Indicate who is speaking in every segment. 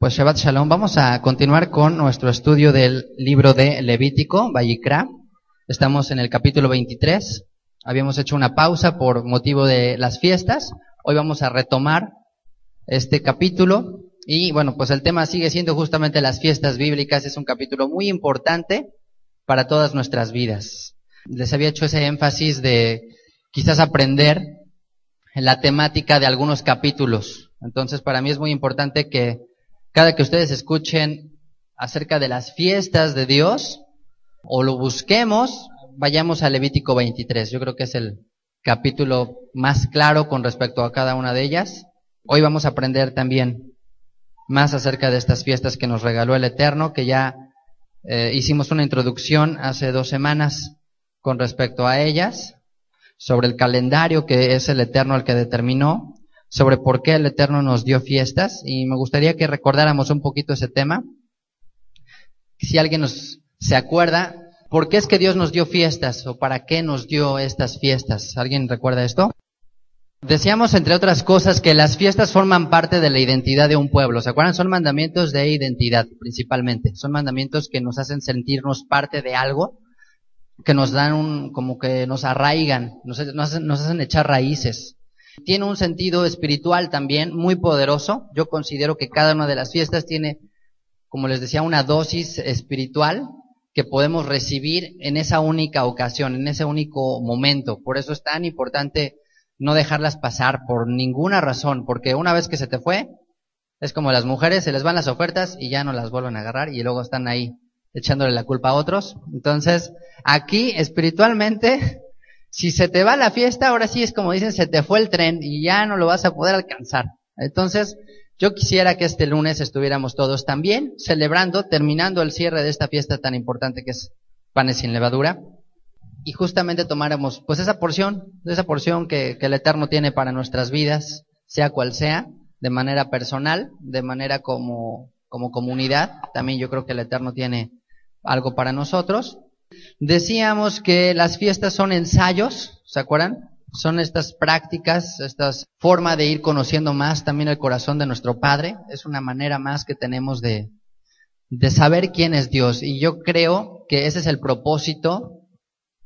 Speaker 1: Pues Shabbat Shalom, vamos a continuar con nuestro estudio del libro de Levítico, Vayikra. Estamos en el capítulo 23. Habíamos hecho una pausa por motivo de las fiestas. Hoy vamos a retomar este capítulo. Y bueno, pues el tema sigue siendo justamente las fiestas bíblicas. Es un capítulo muy importante para todas nuestras vidas. Les había hecho ese énfasis de quizás aprender la temática de algunos capítulos. Entonces, para mí es muy importante que cada que ustedes escuchen acerca de las fiestas de Dios o lo busquemos, vayamos a Levítico 23. Yo creo que es el capítulo más claro con respecto a cada una de ellas. Hoy vamos a aprender también más acerca de estas fiestas que nos regaló el Eterno, que ya hicimos una introducción hace 2 semanas con respecto a ellas, sobre el calendario que es el Eterno el que determinó, sobre por qué el Eterno nos dio fiestas, y me gustaría que recordáramos un poquito ese tema. Si alguien se acuerda, ¿por qué es que Dios nos dio fiestas o para qué nos dio estas fiestas? ¿Alguien recuerda esto? Decíamos, entre otras cosas, que las fiestas forman parte de la identidad de un pueblo. ¿Se acuerdan? Son mandamientos de identidad, principalmente. Son mandamientos que nos hacen sentirnos parte de algo, que nos dan como que nos arraigan, nos hacen echar raíces. Tiene un sentido espiritual también muy poderoso. Yo considero que cada una de las fiestas tiene, como les decía, una dosis espiritual que podemos recibir en esa única ocasión, en ese único momento. Por eso es tan importante no dejarlas pasar por ninguna razón, porque una vez que se te fue, es como las mujeres, se les van las ofertas y ya no las vuelven a agarrar y luego están ahí echándole la culpa a otros. Entonces, aquí espiritualmente, si se te va la fiesta, ahora sí es como dicen, se te fue el tren y ya no lo vas a poder alcanzar. Entonces, yo quisiera que este lunes estuviéramos todos también celebrando, terminando el cierre de esta fiesta tan importante que es Panes sin Levadura, y justamente tomáramos pues esa porción que el Eterno tiene para nuestras vidas, sea cual sea, de manera personal, de manera como comunidad. También yo creo que el Eterno tiene algo para nosotros. Decíamos que las fiestas son ensayos, ¿se acuerdan? Son estas prácticas, estas formas de ir conociendo más también el corazón de nuestro Padre. Es una manera más que tenemos de saber quién es Dios. Y yo creo que ese es el propósito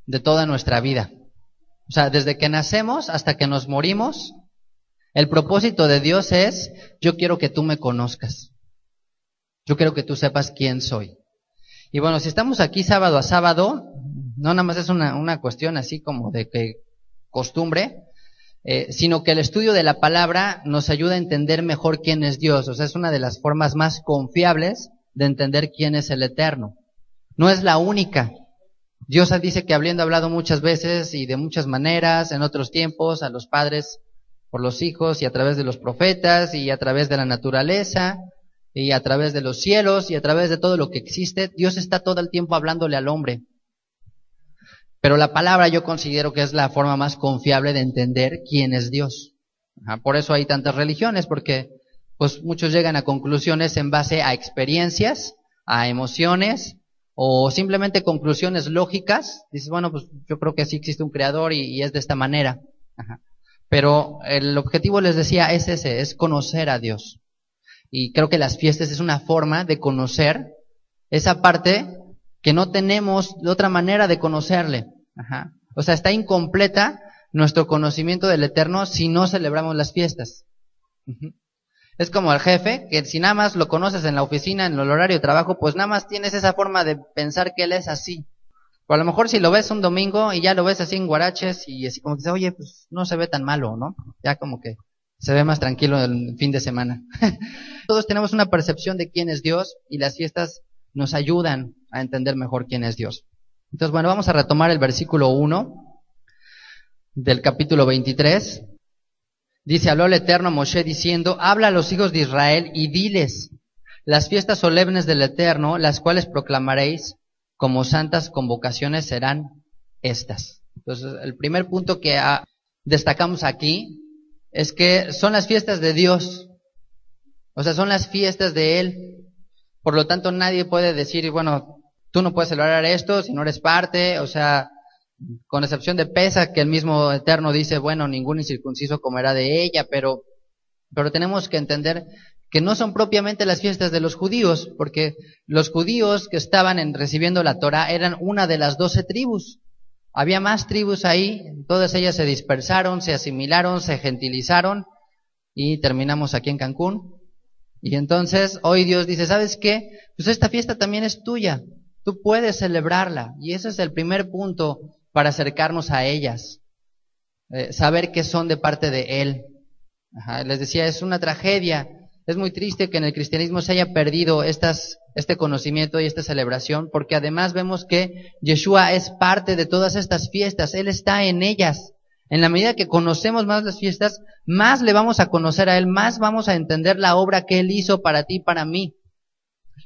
Speaker 1: de toda nuestra vida. O sea, desde que nacemos hasta que nos morimos, el propósito de Dios es: yo quiero que tú me conozcas. Yo quiero que tú sepas quién soy. Y bueno, si estamos aquí sábado a sábado, no nada más es una cuestión así como de que costumbre, sino que el estudio de la palabra nos ayuda a entender mejor quién es Dios. O sea, es una de las formas más confiables de entender quién es el Eterno. No es la única. Dios dice que habiendo hablado muchas veces y de muchas maneras, en otros tiempos, a los padres por los hijos y a través de los profetas y a través de la naturaleza, y a través de los cielos y a través de todo lo que existe, Dios está todo el tiempo hablándole al hombre. Pero la palabra yo considero que es la forma más confiable de entender quién es Dios. Por eso hay tantas religiones, porque pues muchos llegan a conclusiones en base a experiencias, a emociones o simplemente conclusiones lógicas. Dices, bueno, pues yo creo que sí existe un creador y es de esta manera. Pero el objetivo, les decía, es ese, es conocer a Dios. Y creo que las fiestas es una forma de conocer esa parte que no tenemos de otra manera de conocerle. O sea, está incompleta nuestro conocimiento del Eterno si no celebramos las fiestas. Es como el jefe, que si nada más lo conoces en la oficina, en el horario de trabajo, pues nada más tienes esa forma de pensar que él es así. O a lo mejor si lo ves un domingo y ya lo ves así en guaraches y así como que dices, oye, pues no se ve tan malo, ¿no? Ya como que se ve más tranquilo el fin de semana. Todos tenemos una percepción de quién es Dios y las fiestas nos ayudan a entender mejor quién es Dios. Entonces, bueno, vamos a retomar el versículo 1 del capítulo 23. Dice, habló el Eterno a Moshe diciendo, habla a los hijos de Israel y diles, las fiestas solemnes del Eterno, las cuales proclamaréis como santas convocaciones serán estas. Entonces, el primer punto que destacamos aquí es que son las fiestas de Dios, o sea, son las fiestas de Él. Por lo tanto, nadie puede decir, bueno, tú no puedes celebrar esto si no eres parte, o sea, con excepción de Pesaj, que el mismo Eterno dice, bueno, ningún incircunciso comerá de ella, pero tenemos que entender que no son propiamente las fiestas de los judíos, porque los judíos que estaban recibiendo la Torá eran una de las 12 tribus. Había más tribus ahí, todas ellas se dispersaron, se asimilaron, se gentilizaron y terminamos aquí en Cancún. Y entonces hoy Dios dice, ¿sabes qué? Pues esta fiesta también es tuya, tú puedes celebrarla. Y ese es el primer punto para acercarnos a ellas, saber que son de parte de Él. Les decía, es una tragedia, es muy triste que en el cristianismo se haya perdido este conocimiento y esta celebración, porque además vemos que Yeshua es parte de todas estas fiestas, Él está en ellas. En la medida que conocemos más las fiestas, más le vamos a conocer a Él, más vamos a entender la obra que Él hizo para ti y para mí.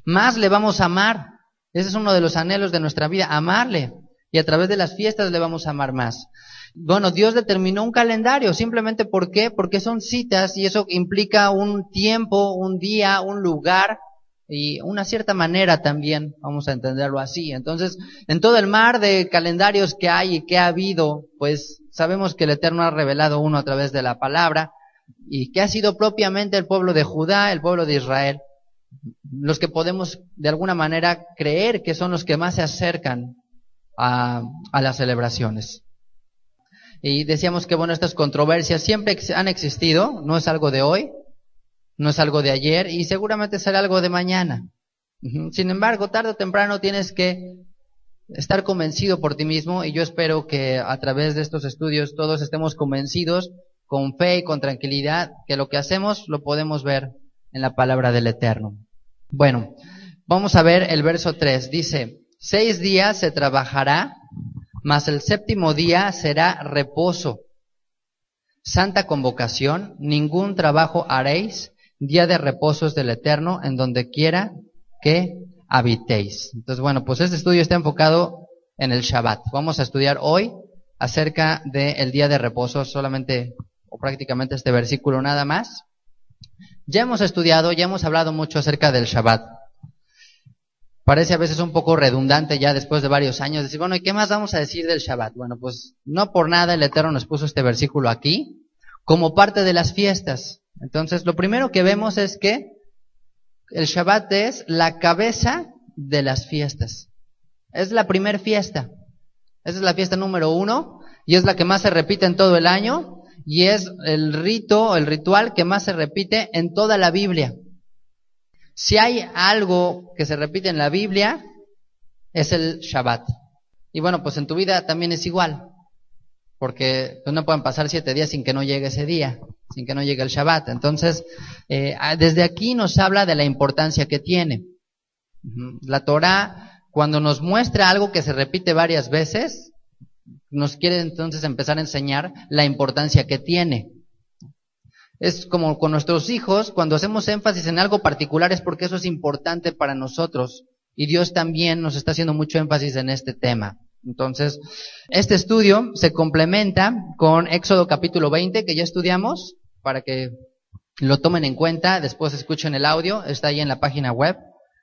Speaker 1: Más le vamos a amar. Ese es uno de los anhelos de nuestra vida, amarle. Y a través de las fiestas le vamos a amar más. Bueno, Dios determinó un calendario, simplemente ¿por qué? Porque son citas y eso implica un tiempo, un día, un lugar y una cierta manera también, vamos a entenderlo así. Entonces, en todo el mar de calendarios que hay y que ha habido, pues sabemos que el Eterno ha revelado uno a través de la palabra y que ha sido propiamente el pueblo de Judá, el pueblo de Israel, los que podemos de alguna manera creer que son los que más se acercan a las celebraciones. Y decíamos que bueno, estas controversias siempre han existido, no es algo de hoy, no es algo de ayer y seguramente será algo de mañana. Sin embargo, tarde o temprano tienes que estar convencido por ti mismo y yo espero que a través de estos estudios todos estemos convencidos con fe y con tranquilidad que lo que hacemos lo podemos ver en la palabra del Eterno. Bueno, vamos a ver el verso 3. Dice, 6 días se trabajará, mas el 7º día será reposo. Santa convocación, ningún trabajo haréis, día de reposos del Eterno, en donde quiera que habitéis. Entonces, bueno, pues este estudio está enfocado en el Shabbat. Vamos a estudiar hoy acerca del día de reposo, solamente o prácticamente este versículo nada más. Ya hemos estudiado, ya hemos hablado mucho acerca del Shabbat. Parece a veces un poco redundante ya después de varios años decir, bueno, ¿y qué más vamos a decir del Shabbat? Bueno, pues no por nada el Eterno nos puso este versículo aquí como parte de las fiestas. Entonces, lo primero que vemos es que el Shabbat es la cabeza de las fiestas. Es la primer fiesta. Esa es la fiesta número 1 y es la que más se repite en todo el año y es el rito, el ritual que más se repite en toda la Biblia. Si hay algo que se repite en la Biblia, es el Shabbat. Y bueno, pues en tu vida también es igual, porque pues no pueden pasar 7 días sin que no llegue ese día, sin que no llegue el Shabbat. Entonces, desde aquí nos habla de la importancia que tiene. La Torá, cuando nos muestra algo que se repite varias veces, nos quiere entonces empezar a enseñar la importancia que tiene. Es como con nuestros hijos, cuando hacemos énfasis en algo particular es porque eso es importante para nosotros. Y Dios también nos está haciendo mucho énfasis en este tema. Entonces, este estudio se complementa con Éxodo capítulo 20, que ya estudiamos, para que lo tomen en cuenta, después escuchen el audio, está ahí en la página web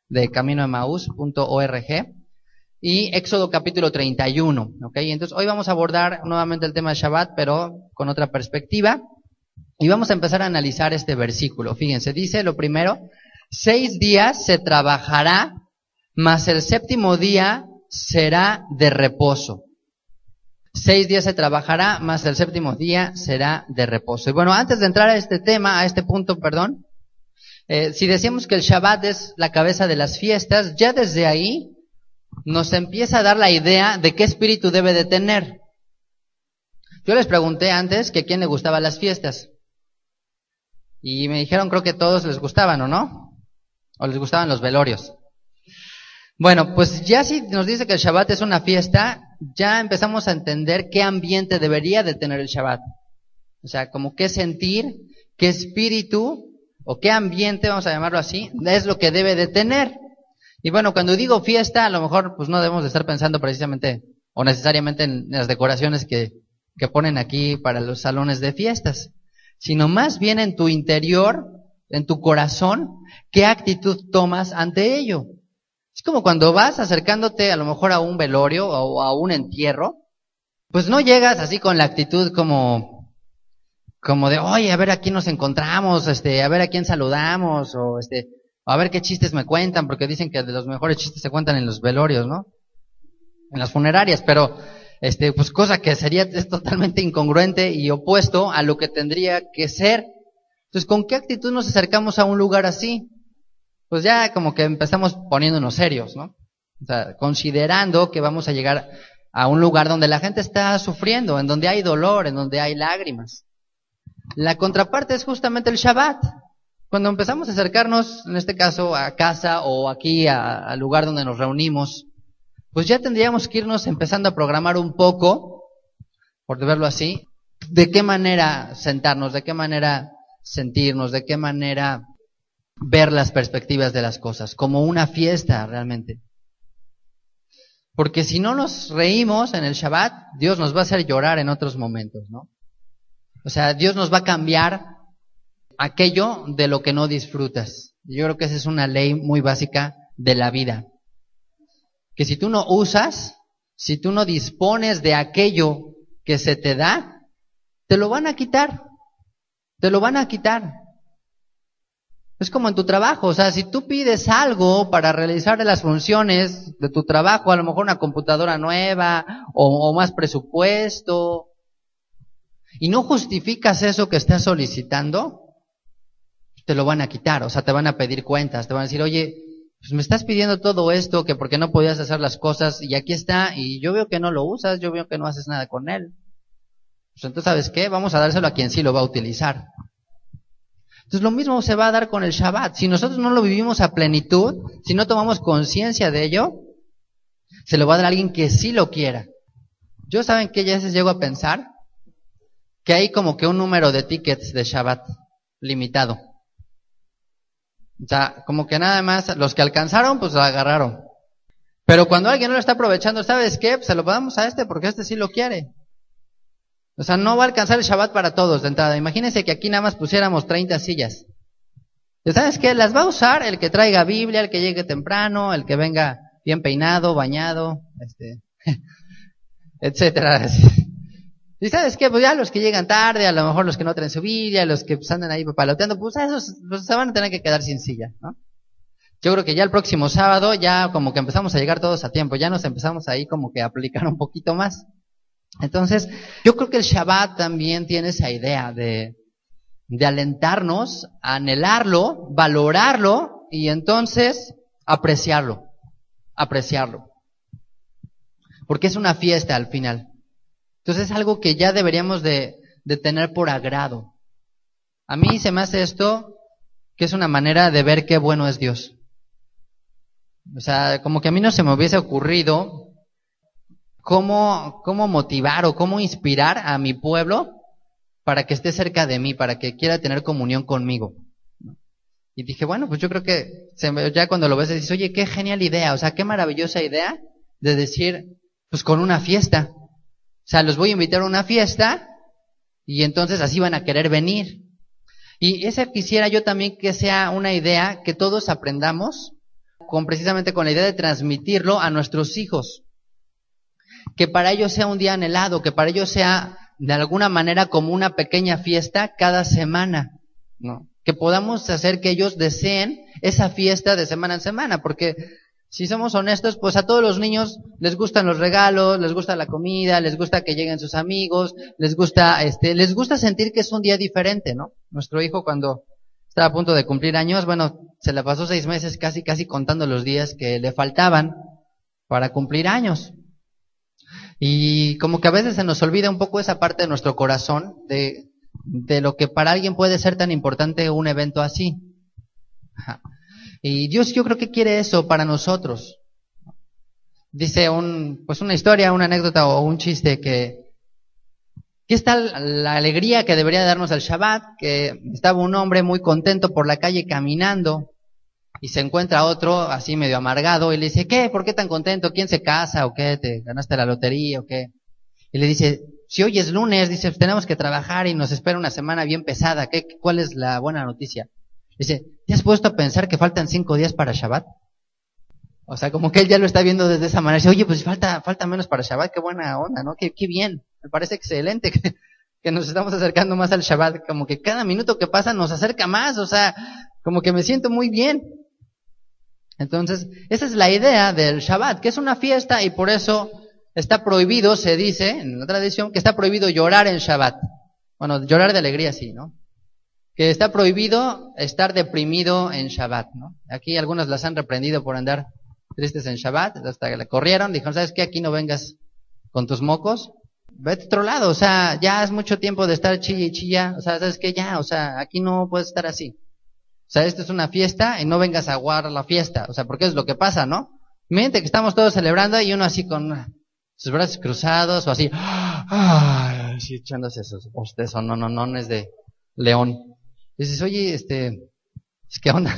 Speaker 1: de caminoemaús.org. Y Éxodo capítulo 31, ¿ok? Entonces, hoy vamos a abordar nuevamente el tema de Shabbat, pero con otra perspectiva. Y vamos a empezar a analizar este versículo. Fíjense, dice lo primero, 6 días se trabajará, mas el 7º día será de reposo. 6 días se trabajará, mas el 7º día será de reposo. Y bueno, antes de entrar a este tema, a este punto, si decimos que el Shabbat es la cabeza de las fiestas, ya desde ahí nos empieza a dar la idea de qué espíritu debe de tener. Yo les pregunté antes que a quién le gustaban las fiestas. Y me dijeron, creo que todos les gustaban, ¿o no? O les gustaban los velorios. Bueno, pues ya si nos dice que el Shabbat es una fiesta, ya empezamos a entender qué ambiente debería de tener el Shabbat. O sea, como qué sentir, qué espíritu, o qué ambiente, vamos a llamarlo así, es lo que debe de tener. Y bueno, cuando digo fiesta, a lo mejor pues no debemos de estar pensando precisamente, o necesariamente en las decoraciones que ponen aquí para los salones de fiestas, sino más bien en tu interior, en tu corazón, qué actitud tomas ante ello. Es como cuando vas acercándote a lo mejor a un velorio o a un entierro, pues no llegas así con la actitud como como de, oye, a ver a quién nos encontramos, a ver a quién saludamos, o a ver qué chistes me cuentan, porque dicen que de los mejores chistes se cuentan en los velorios, ¿no? En las funerarias, pero, pues cosa que es totalmente incongruente y opuesto a lo que tendría que ser. Entonces, ¿con qué actitud nos acercamos a un lugar así? Pues ya como que empezamos poniéndonos serios, ¿no? O sea, considerando que vamos a llegar a un lugar donde la gente está sufriendo, en donde hay dolor, en donde hay lágrimas. La contraparte es justamente el Shabbat. Cuando empezamos a acercarnos, en este caso, a casa o aquí al lugar donde nos reunimos, pues ya tendríamos que irnos empezando a programar un poco, por verlo así, de qué manera sentarnos, de qué manera sentirnos, de qué manera ver las perspectivas de las cosas, como una fiesta realmente. Porque si no nos reímos en el Shabbat, Dios nos va a hacer llorar en otros momentos, ¿no? O sea, Dios nos va a cambiar aquello de lo que no disfrutas. Yo creo que esa es una ley muy básica de la vida. Que si tú no usas, si tú no dispones de aquello que se te da, te lo van a quitar. Te lo van a quitar. Es como en tu trabajo, o sea, si tú pides algo para realizar las funciones de tu trabajo, a lo mejor una computadora nueva o más presupuesto, y no justificas eso que estás solicitando, te lo van a quitar, o sea, te van a pedir cuentas, te van a decir, oye, pues me estás pidiendo todo esto, que porque no podías hacer las cosas, y aquí está, y yo veo que no lo usas, yo veo que no haces nada con él. Pues entonces, ¿sabes qué? Vamos a dárselo a quien sí lo va a utilizar. Entonces lo mismo se va a dar con el Shabbat. Si nosotros no lo vivimos a plenitud, si no tomamos conciencia de ello, se lo va a dar a alguien que sí lo quiera. Yo, ¿saben qué? Ya veces llego a pensar que hay como que un número de tickets de Shabbat limitado. O sea, como que nada más los que alcanzaron, pues lo agarraron. Pero cuando alguien no lo está aprovechando, ¿sabes qué? Pues se lo damos a porque sí lo quiere. O sea, no va a alcanzar el Shabbat para todos de entrada. Imagínense que aquí nada más pusiéramos 30 sillas. ¿Y sabes qué? Las va a usar el que traiga Biblia, el que llegue temprano, el que venga bien peinado, bañado, etcétera. ¿Y sabes qué? Pues ya los que llegan tarde, a lo mejor los que no traen su Biblia, los que pues andan ahí papaloteando, pues esos pues, se van a tener que quedar sin silla, ¿no? Yo creo que ya el próximo sábado ya como que empezamos a llegar todos a tiempo, ya nos empezamos ahí como que a aplicar un poquito más. Entonces, yo creo que el Shabbat también tiene esa idea de alentarnos, a anhelarlo, valorarlo y entonces apreciarlo. Porque es una fiesta al final. Entonces es algo que ya deberíamos de tener por agrado. A mí se me hace esto que es una manera de ver qué bueno es Dios. O sea, como que a mí no se me hubiese ocurrido cómo motivar o cómo inspirar a mi pueblo para que esté cerca de mí, para que quiera tener comunión conmigo. Y dije, bueno, pues yo creo que ya cuando lo ves dices, oye, qué genial idea, o sea, qué maravillosa idea de decir, pues con una fiesta. O sea, los voy a invitar a una fiesta y entonces así van a querer venir. Y esa quisiera yo también que sea una idea que todos aprendamos, precisamente con la idea de transmitirlo a nuestros hijos. Que para ellos sea un día anhelado, que para ellos sea de alguna manera como una pequeña fiesta cada semana, ¿no? Que podamos hacer que ellos deseen esa fiesta de semana en semana, porque si somos honestos, pues a todos los niños les gustan los regalos, les gusta la comida, les gusta que lleguen sus amigos, les gusta sentir que es un día diferente, ¿no? Nuestro hijo cuando estaba a punto de cumplir años, bueno, se la pasó 6 meses casi contando los días que le faltaban para cumplir años. Y como que a veces se nos olvida un poco esa parte de nuestro corazón, de lo que para alguien puede ser tan importante un evento así. Y Dios yo creo que quiere eso para nosotros. Dice una historia, una anécdota o un chiste que está la alegría que debería darnos el Shabbat, que estaba un hombre muy contento por la calle caminando y se encuentra otro así medio amargado y le dice, ¿qué? ¿Por qué tan contento? ¿Quién se casa? ¿O qué? ¿Te ganaste la lotería? ¿O qué? Y le dice, si hoy es lunes, dice, tenemos que trabajar y nos espera una semana bien pesada. ¿Cuál es la buena noticia? Dice, ¿te has puesto a pensar que faltan 5 días para Shabbat? O sea, como que él ya lo está viendo desde esa manera. Dice, oye, pues falta menos para Shabbat, qué buena onda, ¿no? Qué bien, me parece excelente que nos estamos acercando más al Shabbat, como que cada minuto que pasa nos acerca más, o sea, como que me siento muy bien. Entonces, esa es la idea del Shabbat, que es una fiesta y por eso está prohibido, se dice en la tradición, que está prohibido llorar en Shabbat. Bueno, llorar de alegría sí, ¿no? Que está prohibido estar deprimido en Shabbat, ¿no? Aquí algunos las han reprendido por andar tristes en Shabbat, hasta que le corrieron, dijeron, ¿sabes qué? Aquí no vengas con tus mocos, vete a otro lado, o sea, ya es mucho tiempo de estar chilla y chilla, o sea, ¿sabes qué? Ya, o sea, aquí no puedes estar así. O sea, esto es una fiesta y no vengas a aguar la fiesta, o sea, porque es lo que pasa, ¿no? Miente que estamos todos celebrando y uno así con sus brazos cruzados o así, así echándose esos bostezos, no es de león. Dices, oye, ¿qué onda?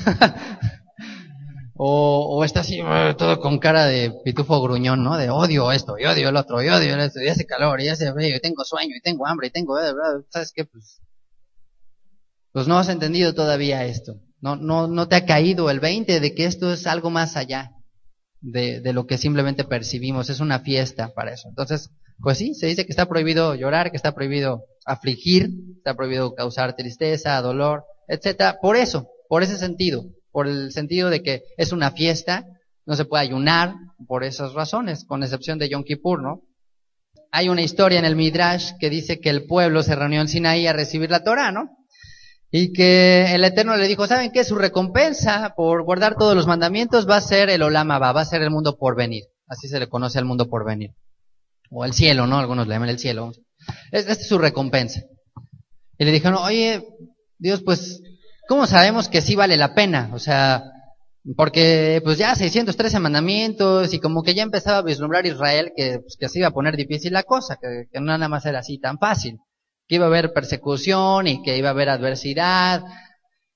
Speaker 1: o está así, todo con cara de pitufo gruñón, ¿no? De odio esto, y odio el otro, y odio esto, y hace calor, y hace frío, y tengo sueño, y tengo hambre, y tengo, ¿sabes qué? Pues no has entendido todavía esto. No te ha caído el 20 de que esto es algo más allá de lo que simplemente percibimos. Es una fiesta para eso. Entonces, pues sí, se dice que está prohibido llorar, que está prohibido afligir, está prohibido causar tristeza, dolor, etcétera. Por eso, por ese sentido, por el sentido de que es una fiesta, no se puede ayunar por esas razones, con excepción de Yom Kippur, ¿no? Hay una historia en el Midrash que dice que el pueblo se reunió en Sinaí a recibir la Torá, ¿no? Y que el Eterno le dijo, ¿saben qué? Su recompensa por guardar todos los mandamientos va a ser el Olam Abba, va a ser el mundo por venir. Así se le conoce al mundo por venir. O el cielo, ¿no? Algunos le llaman el cielo. Esta es su recompensa. Y le dijeron, oye, Dios, pues, ¿cómo sabemos que sí vale la pena? O sea, porque pues ya 613 mandamientos y como que ya empezaba a vislumbrar Israel que se iba a poner difícil la cosa, que no nada más era así tan fácil. Que iba a haber persecución y que iba a haber adversidad.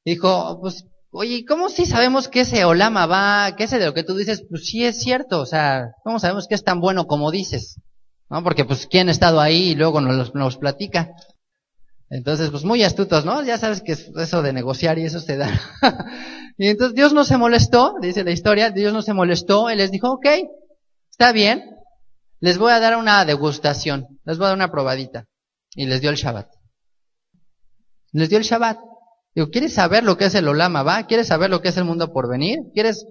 Speaker 1: Dijo, pues, oye, ¿cómo sí sabemos que ese Olam Abba, que ese de lo que tú dices, pues sí es cierto? O sea, ¿cómo sabemos que es tan bueno como dices? ¿No? Porque pues, ¿quién ha estado ahí y luego nos platica? Entonces, pues muy astutos, ¿no? Ya sabes que eso de negociar y eso se da. Y entonces Dios no se molestó, dice la historia, Dios no se molestó, Él les dijo, ok, está bien, les voy a dar una degustación, les voy a dar una probadita. Y les dio el Shabbat. Les dio el Shabbat. Digo, ¿quieres saber lo que es el Olam Abba? ¿Quieres saber lo que es el mundo por venir? ¿Quieres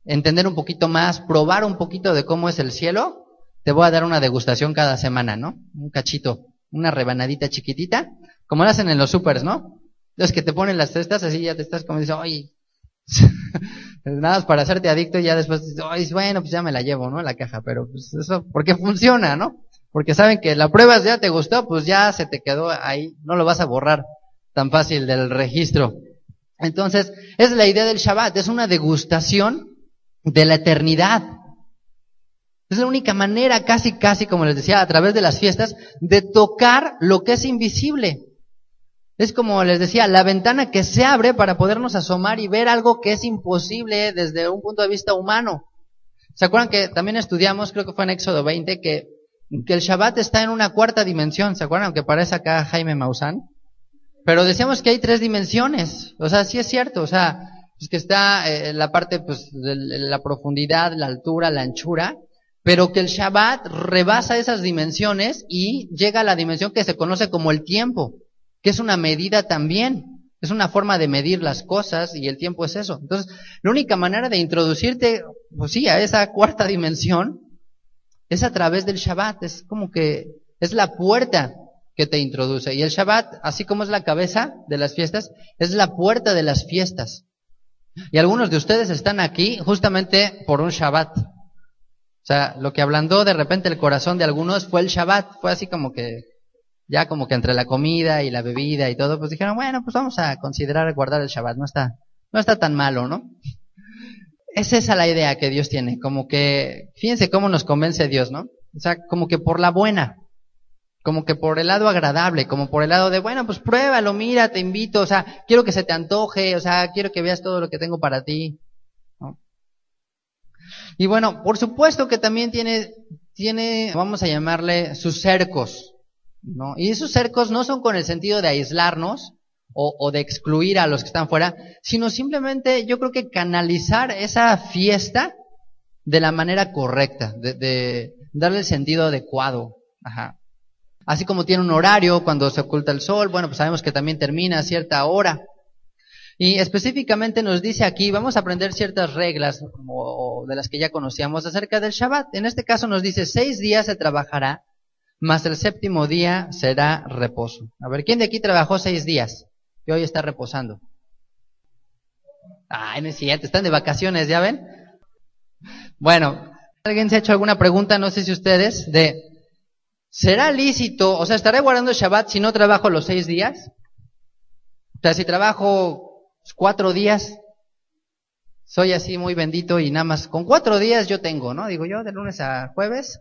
Speaker 1: entender un poquito más, probar un poquito de cómo es el cielo? Te voy a dar una degustación cada semana, ¿no? Un cachito, una rebanadita chiquitita, como lo hacen en los supers, ¿no? Los que te ponen las cestas, así ya te estás como diciendo, oye, nada más para hacerte adicto y ya después dices, oye, bueno, pues ya me la llevo, ¿no? La caja, pero pues eso, porque funciona, ¿no? Porque saben que la prueba ya te gustó, pues ya se te quedó ahí, no lo vas a borrar tan fácil del registro. Entonces, es la idea del Shabbat, es una degustación de la eternidad. Es la única manera, casi, como les decía, a través de las fiestas, de tocar lo que es invisible. Es como les decía, la ventana que se abre para podernos asomar y ver algo que es imposible desde un punto de vista humano. ¿Se acuerdan que también estudiamos, creo que fue en Éxodo 20, que el Shabbat está en una cuarta dimensión? ¿Se acuerdan? Aunque parece acá Jaime Maussan. Pero decíamos que hay 3 dimensiones. O sea, sí es cierto. O sea, pues que está la parte pues de la profundidad, la altura, la anchura. Pero que el Shabbat rebasa esas dimensiones y llega a la dimensión que se conoce como el tiempo, que es una medida también. Es una forma de medir las cosas y el tiempo es eso. Entonces, la única manera de introducirte, pues sí, a esa cuarta dimensión es a través del Shabbat. Es como que es la puerta que te introduce. Y el Shabbat, así como es la cabeza de las fiestas, es la puerta de las fiestas. Y algunos de ustedes están aquí justamente por un Shabbat. O sea, lo que ablandó de repente el corazón de algunos fue el Shabbat. Fue así como que, ya como que entre la comida y la bebida y todo, pues dijeron, bueno, pues vamos a considerar guardar el Shabbat. No está tan malo, ¿no? Es esa la idea que Dios tiene. Como que, fíjense cómo nos convence Dios, ¿no? O sea, como que por la buena. Como que por el lado agradable, como por el lado de, bueno, pues pruébalo, mira, te invito, o sea, quiero que se te antoje, o sea, quiero que veas todo lo que tengo para ti, ¿no? Y bueno, por supuesto que también tiene, vamos a llamarle sus cercos, ¿no? Y esos cercos no son con el sentido de aislarnos o de excluir a los que están fuera, sino simplemente yo creo que canalizar esa fiesta de la manera correcta, de darle el sentido adecuado, ajá. Así como tiene un horario cuando se oculta el sol, bueno, pues sabemos que también termina a cierta hora. Y específicamente nos dice aquí, vamos a aprender ciertas reglas como de las que ya conocíamos acerca del Shabbat. En este caso nos dice, 6 días se trabajará, mas el 7º día será reposo. A ver, ¿quién de aquí trabajó 6 días y hoy está reposando? Ay, no es cierto, están de vacaciones, ¿ya ven? Bueno, ¿alguien se ha hecho alguna pregunta, no sé si ustedes, ¿será lícito, o sea, estaré guardando el Shabbat si no trabajo los 6 días? O sea, si trabajo 4 días, soy así muy bendito y nada más, con 4 días yo tengo, ¿no? Digo yo, de lunes a jueves,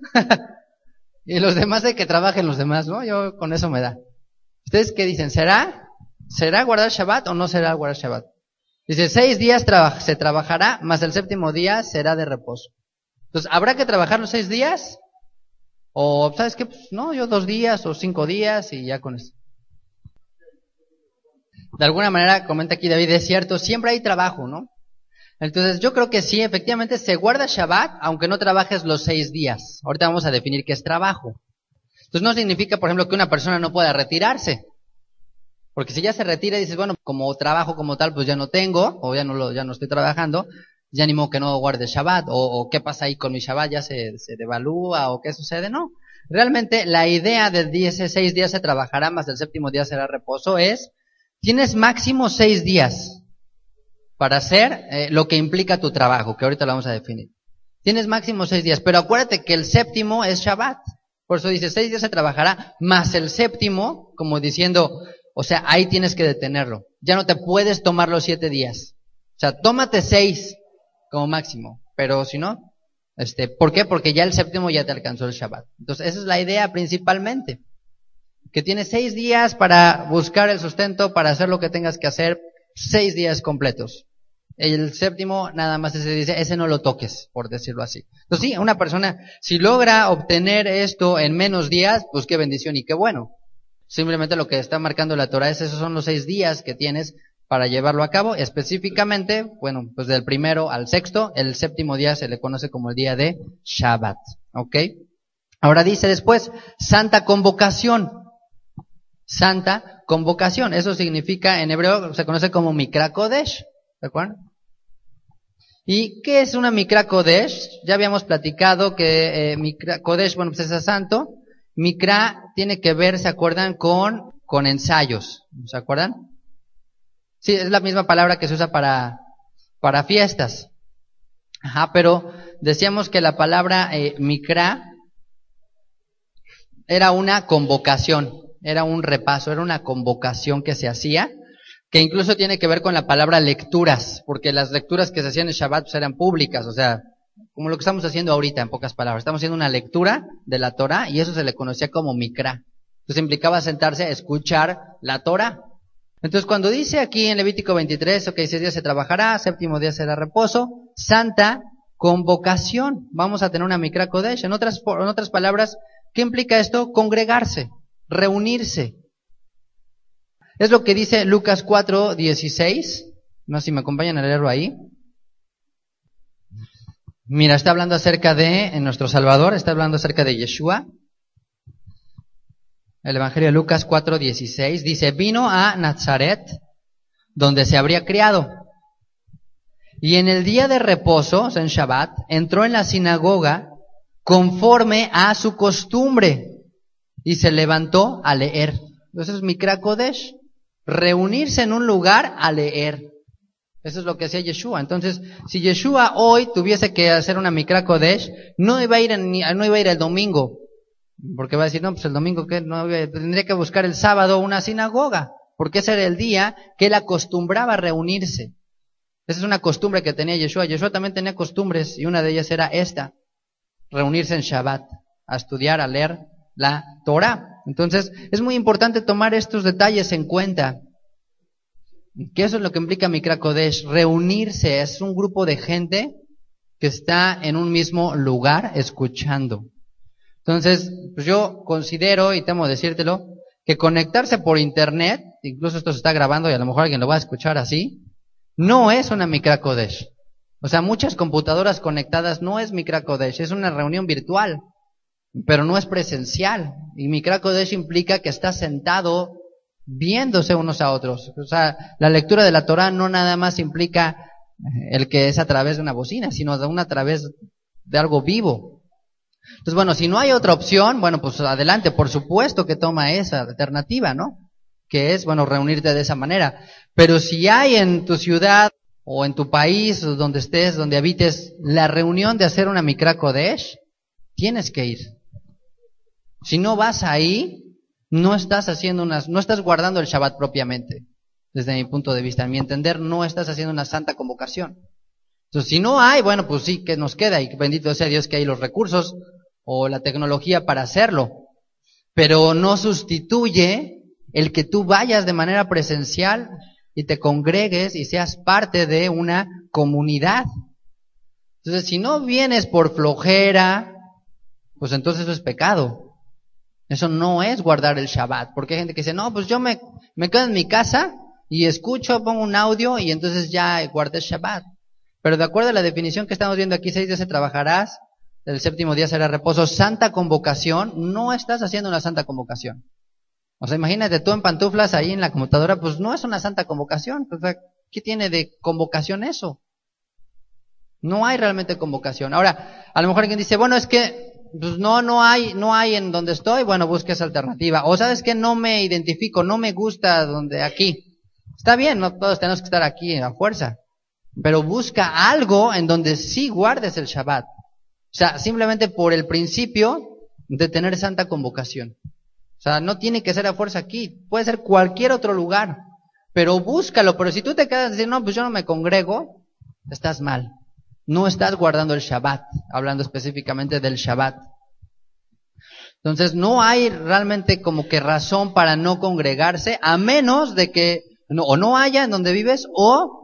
Speaker 1: y los demás hay que trabajen los demás, ¿no? Yo con eso me da. ¿Ustedes qué dicen? ¿Será guardar Shabbat o no será guardar Shabbat? Dice, 6 días se trabajará, más el 7º día será de reposo. Entonces, ¿habrá que trabajar los 6 días? O, ¿sabes qué? Pues, no, yo 2 días o 5 días y ya con eso. De alguna manera, comenta aquí David, es cierto, siempre hay trabajo, ¿no? Entonces, yo creo que sí, efectivamente, se guarda Shabbat, aunque no trabajes los 6 días. Ahorita vamos a definir qué es trabajo. Entonces, no significa, por ejemplo, que una persona no pueda retirarse. Porque si ya se retira y dices, bueno, como trabajo como tal, pues ya no tengo, o ya no estoy trabajando, ya ni modo que no guarde Shabbat, o qué pasa ahí con mi Shabbat, ya se devalúa, o qué sucede, no. Realmente, la idea del 6 días se trabajará, más el 7º día será reposo, tienes máximo 6 días para hacer lo que implica tu trabajo, que ahorita lo vamos a definir. Tienes máximo 6 días, pero acuérdate que el 7º es Shabbat. Por eso dice, 6 días se trabajará, más el 7º, como diciendo, o sea, ahí tienes que detenerlo. Ya no te puedes tomar los 7 días. O sea, tómate 6 como máximo, pero si no, ¿por qué? Porque ya el 7º ya te alcanzó el Shabbat. Entonces, esa es la idea principalmente. Que tienes 6 días para buscar el sustento, para hacer lo que tengas que hacer, 6 días completos. El 7º, nada más ese no lo toques, por decirlo así. Entonces sí, una persona, si logra obtener esto en menos días, pues qué bendición y qué bueno. Simplemente lo que está marcando la Torah esos son los 6 días que tienes para llevarlo a cabo. Específicamente, bueno, pues del 1 al 6, el 7º día se le conoce como el día de Shabbat. ¿Ok? Ahora dice después, Santa Convocación. Santa Convocación. Eso significa, en hebreo, se conoce como Mikra Kodesh. ¿De acuerdo? ¿Y qué es una Mikra Kodesh? Ya habíamos platicado que Mikra Kodesh, bueno, pues es santo. Mikra tiene que ver, ¿se acuerdan? Con ensayos. ¿Se acuerdan? Sí, es la misma palabra que se usa para fiestas. Ajá, pero decíamos que la palabra Mikra era una convocación. Era un repaso, era una convocación que se hacía, que incluso tiene que ver con la palabra lecturas, porque las lecturas que se hacían en Shabbat pues eran públicas, o sea, como lo que estamos haciendo ahorita, en pocas palabras. Estamos haciendo una lectura de la Torah y eso se le conocía como Mikra. Entonces implicaba sentarse a escuchar la Torah. Entonces cuando dice aquí en Levítico 23, 6 días se trabajará, 7º día será reposo, Santa Convocación. Vamos a tener una Mikra Kodesh. En otras palabras, ¿qué implica esto? Congregarse. Reunirse. Es lo que dice Lucas 4:16. No sé si me acompañan a leerlo ahí. Mira, está hablando acerca de nuestro Salvador, está hablando acerca de Yeshua. El Evangelio de Lucas 4:16 dice, vino a Nazaret, donde se habría criado. Y en el día de reposo, o sea, en Shabbat, entró en la sinagoga conforme a su costumbre. Y se levantó a leer. Entonces es Mikra Kodesh. Reunirse en un lugar a leer. Eso es lo que hacía Yeshua. Entonces, si Yeshua hoy tuviese que hacer una Mikra Kodesh, no iba a ir el domingo. Porque va a decir, no, pues el domingo, ¿qué? No, tendría que buscar el sábado una sinagoga. Porque ese era el día que él acostumbraba a reunirse. Esa es una costumbre que tenía Yeshua. Yeshua también tenía costumbres y una de ellas era esta. Reunirse en Shabbat. A estudiar, a leer la Torah. Entonces, es muy importante tomar estos detalles en cuenta. Que eso es lo que implica Mikra Kodesh. Reunirse, es un grupo de gente que está en un mismo lugar escuchando. Entonces, pues yo considero, y temo decírtelo, que conectarse por internet, incluso esto se está grabando y a lo mejor alguien lo va a escuchar así, no es una Mikra Kodesh. O sea, muchas computadoras conectadas no es Mikra Kodesh, es una reunión virtual. pero no es presencial. Y Mikra Kodesh implica que estás sentado viéndose unos a otros. O sea, la lectura de la Torah no nada más implica el que es a través de una bocina, sino a través de algo vivo. Entonces, bueno, si no hay otra opción, bueno, pues adelante, por supuesto que toma esa alternativa, ¿no? Que es, bueno, reunirte de esa manera. Pero si hay en tu ciudad o en tu país, donde estés, donde habites, la reunión de hacer una Mikra Kodesh, tienes que ir. Si no vas ahí, no estás guardando el Shabbat propiamente. Desde mi punto de vista, en mi entender, no estás haciendo una santa convocación. Entonces, si no hay, bueno, pues sí, que nos queda, y bendito sea Dios que hay los recursos o la tecnología para hacerlo. Pero no sustituye el que tú vayas de manera presencial y te congregues y seas parte de una comunidad. Entonces, si no vienes por flojera, pues entonces eso es pecado. Eso no es guardar el Shabbat. Porque hay gente que dice, no, pues yo me quedo en mi casa y escucho, pongo un audio y entonces ya guardé el Shabbat. Pero de acuerdo a la definición que estamos viendo aquí, 6 días se trabajarás, el 7º día será reposo, santa convocación, no estás haciendo una santa convocación. O sea, imagínate tú en pantuflas ahí en la computadora, pues no es una santa convocación. O sea, ¿qué tiene de convocación eso? No hay realmente convocación. Ahora, a lo mejor alguien dice, bueno, es que pues no hay en donde estoy, bueno, busques alternativa. O sabes que no me identifico, no me gusta donde aquí. Está bien, no todos tenemos que estar aquí a fuerza. Pero busca algo en donde sí guardes el Shabbat. O sea, simplemente por el principio de tener santa convocación. O sea, no tiene que ser a fuerza aquí, puede ser cualquier otro lugar. Pero búscalo, pero si tú te quedas diciendo, no, pues yo no me congrego, estás mal. No estás guardando el Shabbat, hablando específicamente del Shabbat. Entonces, no hay realmente como que razón para no congregarse, a menos de que o no haya en donde vives, o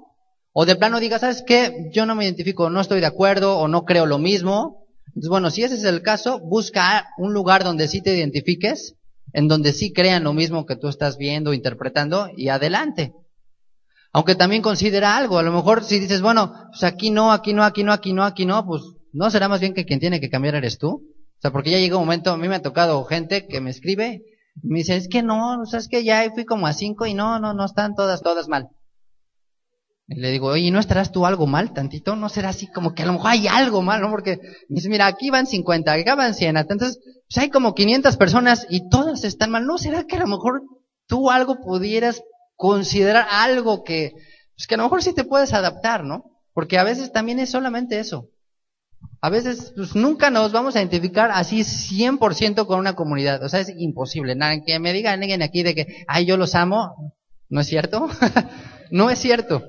Speaker 1: de plano digas, ¿sabes qué? Yo no me identifico, no estoy de acuerdo, o no creo lo mismo. Entonces, bueno, si ese es el caso, busca un lugar donde sí te identifiques, en donde sí crean lo mismo que tú estás viendo, interpretando, y adelante. Aunque también considera algo, a lo mejor si dices, bueno, pues aquí no, pues ¿no será más bien que quien tiene que cambiar eres tú? O sea, porque ya llega un momento, a mí me ha tocado gente que me escribe, y me dice, es que no, o sea, es que ya fui como a 5 y no están todas todas mal. Y le digo, oye, ¿no estarás tú algo mal tantito? ¿No será así como que a lo mejor hay algo mal, no? Porque me dice, mira, aquí van 50, acá van 100, entonces pues hay como 500 personas y todas están mal. ¿No será que a lo mejor tú algo pudieras considerar algo que, pues que a lo mejor sí te puedes adaptar, ¿no? Porque a veces también es solamente eso. A veces pues nunca nos vamos a identificar así 100% con una comunidad. O sea, es imposible. Nada, que me digan alguien aquí de que, ay, yo los amo. ¿No es cierto? No es cierto.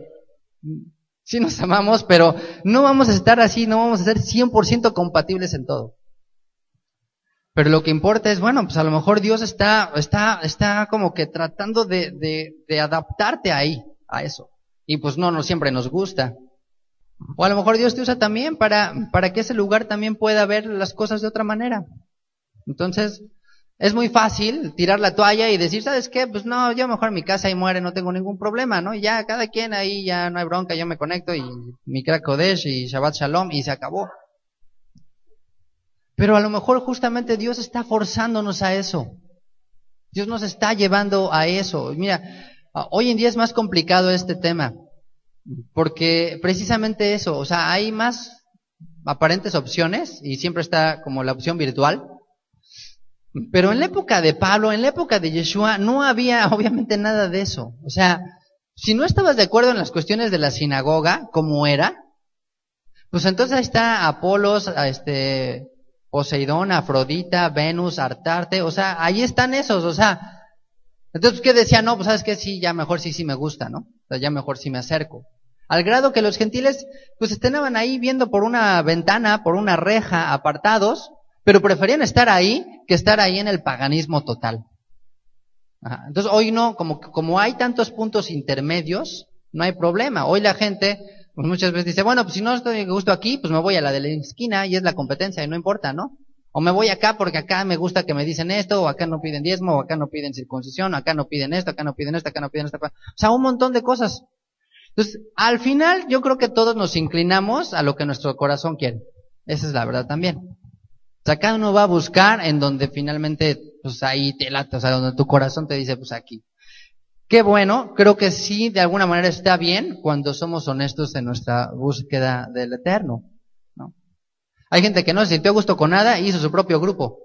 Speaker 1: Sí nos amamos, pero no vamos a estar así, no vamos a ser 100% compatibles en todo. Pero lo que importa es, bueno, pues a lo mejor Dios está como que tratando de adaptarte ahí, a eso. Y pues no siempre nos gusta. O a lo mejor Dios te usa también para que ese lugar también pueda ver las cosas de otra manera. Entonces, es muy fácil tirar la toalla y decir, ¿sabes qué? Pues no, yo mejor en mi casa y muere, no tengo ningún problema, ¿no? Y ya, cada quien ahí ya no hay bronca, yo me conecto y Mikra Kodesh y Shabbat Shalom y se acabó. Pero a lo mejor justamente Dios está forzándonos a eso. Dios nos está llevando a eso. Mira, hoy en día es más complicado este tema. Porque precisamente eso, o sea, hay más aparentes opciones y siempre está como la opción virtual. Pero en la época de Pablo, en la época de Yeshua, no había obviamente nada de eso. O sea, si no estabas de acuerdo en las cuestiones de la sinagoga, como era, pues entonces ahí está Apolos, Poseidón, Afrodita, Venus, Artarte, o sea, ahí están esos, o sea, entonces ¿qué decía? No, pues sabes que sí, ya mejor sí me gusta, ¿no? O sea, ya mejor sí me acerco. Al grado que los gentiles, pues estaban ahí viendo por una ventana, por una reja, apartados, pero preferían estar ahí que estar ahí en el paganismo total. Ajá. Entonces hoy no, como hay tantos puntos intermedios, no hay problema. Hoy la gente, pues muchas veces dice, bueno, pues si no estoy de gusto aquí, pues me voy a la de la esquina y es la competencia y no importa, ¿no? O me voy acá porque acá me gusta que me dicen esto, o acá no piden diezmo, o acá no piden circuncisión, o acá no piden esto, acá no piden esto, acá no piden esto. O sea, un montón de cosas. Entonces, al final yo creo que todos nos inclinamos a lo que nuestro corazón quiere. Esa es la verdad también. O sea, cada uno va a buscar en donde finalmente, pues ahí te late, o sea, donde tu corazón te dice, pues aquí. Qué bueno, creo que sí, de alguna manera está bien cuando somos honestos en nuestra búsqueda del eterno, ¿no? Hay gente que no se sintió a gusto con nada y hizo su propio grupo.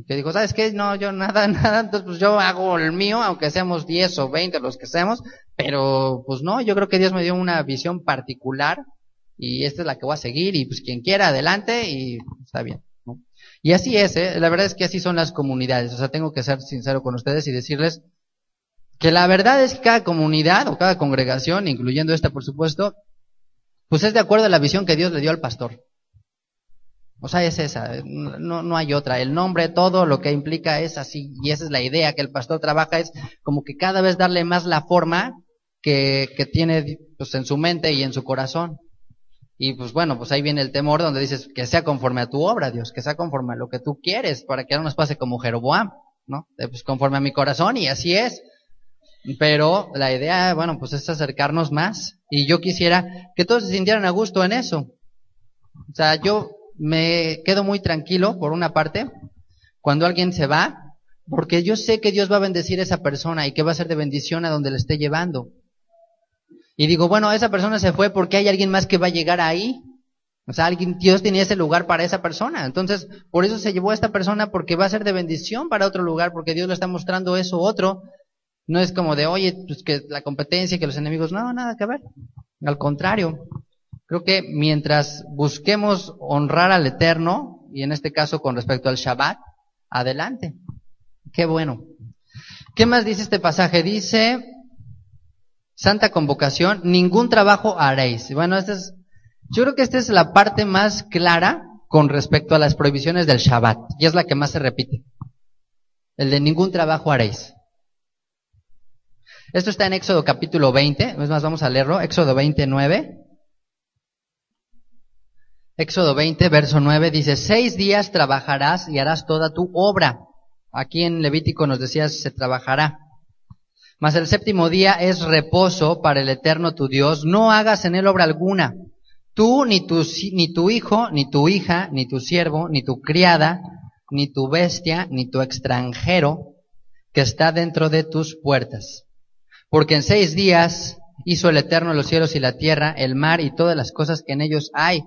Speaker 1: Que dijo, ¿sabes qué? No, yo nada, entonces pues yo hago el mío, aunque seamos 10 o 20 los que seamos, pero pues no, yo creo que Dios me dio una visión particular y esta es la que voy a seguir y pues quien quiera adelante y está bien, ¿no? Y así es, la verdad es que así son las comunidades, o sea, tengo que ser sincero con ustedes y decirles que la verdad es que cada comunidad o cada congregación, incluyendo esta por supuesto, pues es de acuerdo a la visión que Dios le dio al pastor. O sea, es esa, no hay otra. El nombre, todo lo que implica es así, y esa es la idea que el pastor trabaja, es como que cada vez darle más la forma que tiene pues en su mente y en su corazón. Y pues bueno, pues ahí viene el temor donde dices que sea conforme a tu obra, Dios, que sea conforme a lo que tú quieres, para que no nos pase como Jeroboam, ¿no? Pues conforme a mi corazón, y así es. Pero la idea, bueno, pues es acercarnos más, y yo quisiera que todos se sintieran a gusto en eso. O sea, yo me quedo muy tranquilo, por una parte, cuando alguien se va, porque yo sé que Dios va a bendecir a esa persona y que va a ser de bendición a donde le esté llevando. Y digo, bueno, esa persona se fue porque hay alguien más que va a llegar ahí. O sea, Dios tenía ese lugar para esa persona. Entonces, por eso se llevó a esta persona, porque va a ser de bendición para otro lugar, porque Dios le está mostrando eso otro. No es como de, oye, pues que la competencia, que los enemigos, no, nada que ver. Al contrario. Creo que mientras busquemos honrar al Eterno, y en este caso con respecto al Shabbat, adelante. Qué bueno. ¿Qué más dice este pasaje? Dice, santa convocación, ningún trabajo haréis. Bueno, yo creo que esta es la parte más clara con respecto a las prohibiciones del Shabbat, y es la que más se repite. El de ningún trabajo haréis. Esto está en Éxodo capítulo 20, es más, vamos a leerlo, Éxodo 29. Éxodo 20, verso 9, dice, 6 días trabajarás y harás toda tu obra. Aquí en Levítico nos decía, se trabajará. Mas el 7º día es reposo para el Eterno tu Dios, no hagas en él obra alguna. Tú, ni tu hijo, ni tu hija, ni tu siervo, ni tu criada, ni tu bestia, ni tu extranjero, que está dentro de tus puertas. Porque en 6 días hizo el Eterno los cielos y la tierra, el mar y todas las cosas que en ellos hay.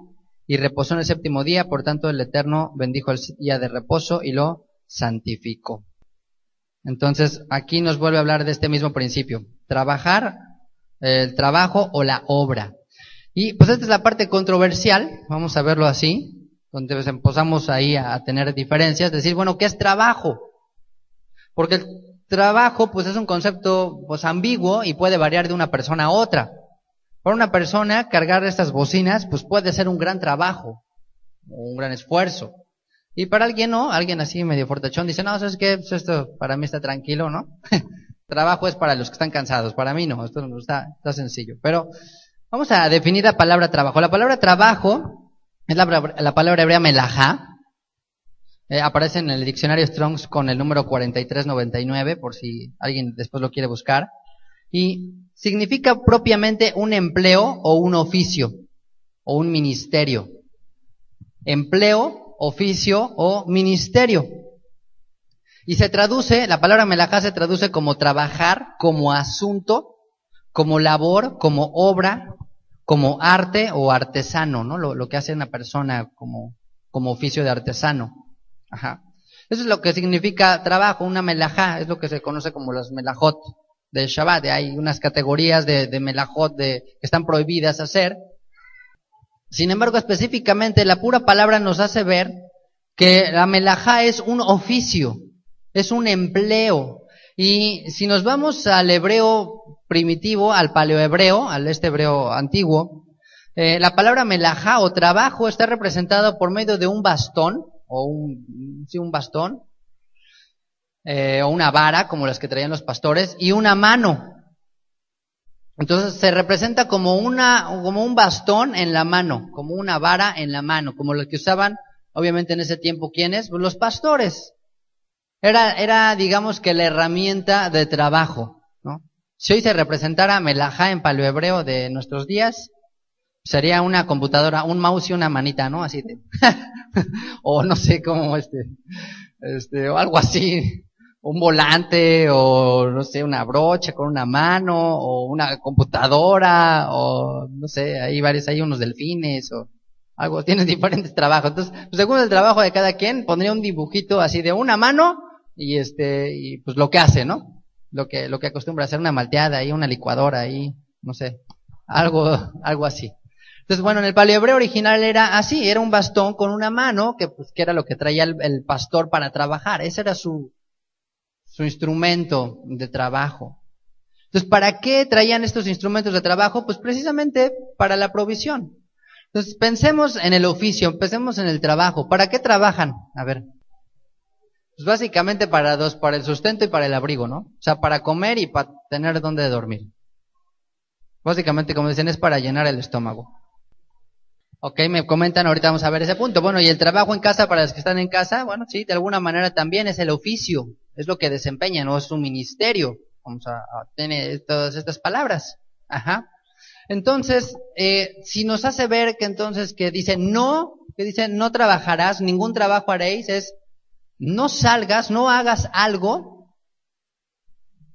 Speaker 1: Y reposó en el 7º día, por tanto el Eterno bendijo el día de reposo y lo santificó. Entonces, aquí nos vuelve a hablar de este mismo principio. Trabajar, el trabajo o la obra. Y pues esta es la parte controversial, vamos a verlo así, donde pues empezamos ahí a tener diferencias, decir, bueno, ¿qué es trabajo? Porque el trabajo pues es un concepto pues ambiguo y puede variar de una persona a otra. Para una persona, cargar estas bocinas, pues puede ser un gran trabajo, o un gran esfuerzo. Y para alguien no, alguien así medio fortachón dice, no, ¿sabes qué? Pues esto para mí está tranquilo, ¿no? Trabajo es para los que están cansados, para mí no, esto no está sencillo. Pero vamos a definir la palabra trabajo. La palabra trabajo es la palabra hebrea melajá. Aparece en el diccionario Strong's con el número 4399, por si alguien después lo quiere buscar. Y significa propiamente un empleo o un oficio o un ministerio. Empleo, oficio o ministerio. Y se traduce, la palabra melajá se traduce como trabajar, como asunto, como labor, como obra, como arte o artesano, ¿no? Lo que hace una persona como oficio de artesano. Ajá. Eso es lo que significa trabajo, una melajá, es lo que se conoce como los melajot del Shabbat. Hay unas categorías de melajot que están prohibidas hacer. Sin embargo, específicamente, la pura palabra nos hace ver que la melajá es un oficio, es un empleo. Y si nos vamos al hebreo primitivo, al paleohebreo, al hebreo antiguo, la palabra melajá o trabajo está representada por medio de un bastón, o un bastón, o una vara, como las que traían los pastores, y una mano. Entonces se representa como un bastón en la mano, como una vara en la mano, como lo que usaban, obviamente en ese tiempo, ¿quiénes? Pues los pastores. Era, digamos que la herramienta de trabajo, ¿no? Si hoy se representara melajá en paleohebreo de nuestros días, Sería una computadora, un mouse y una manita, ¿no? Así de, o no sé cómo, o algo así, un volante, o no sé, una brocha con una mano, o una computadora, o no sé, hay unos delfines, o algo, tienen diferentes trabajos. Entonces, pues, según el trabajo de cada quien, pondría un dibujito así de una mano, y pues lo que hace, ¿no? Lo que acostumbra a hacer, una malteada ahí, una licuadora ahí, no sé, algo así. Entonces, bueno, en el paleohebreo original era así, era un bastón con una mano, que era lo que traía el pastor para trabajar. Ese era su instrumento de trabajo. Entonces, ¿para qué traían estos instrumentos de trabajo? Pues precisamente para la provisión. Entonces, pensemos en el oficio, pensemos en el trabajo. ¿Para qué trabajan? A ver. Pues básicamente para el sustento y para el abrigo, ¿no? O sea, para comer y para tener donde dormir. Básicamente, como dicen, es para llenar el estómago. Ok, me comentan, ahorita vamos a ver ese punto. Bueno, y el trabajo en casa para los que están en casa, bueno, sí, de alguna manera también es el oficio, es lo que desempeñan, no es un ministerio. Vamos a tener todas estas palabras. Ajá. Entonces, si nos hace ver que entonces que dice no trabajarás, ningún trabajo haréis, es no salgas, no hagas algo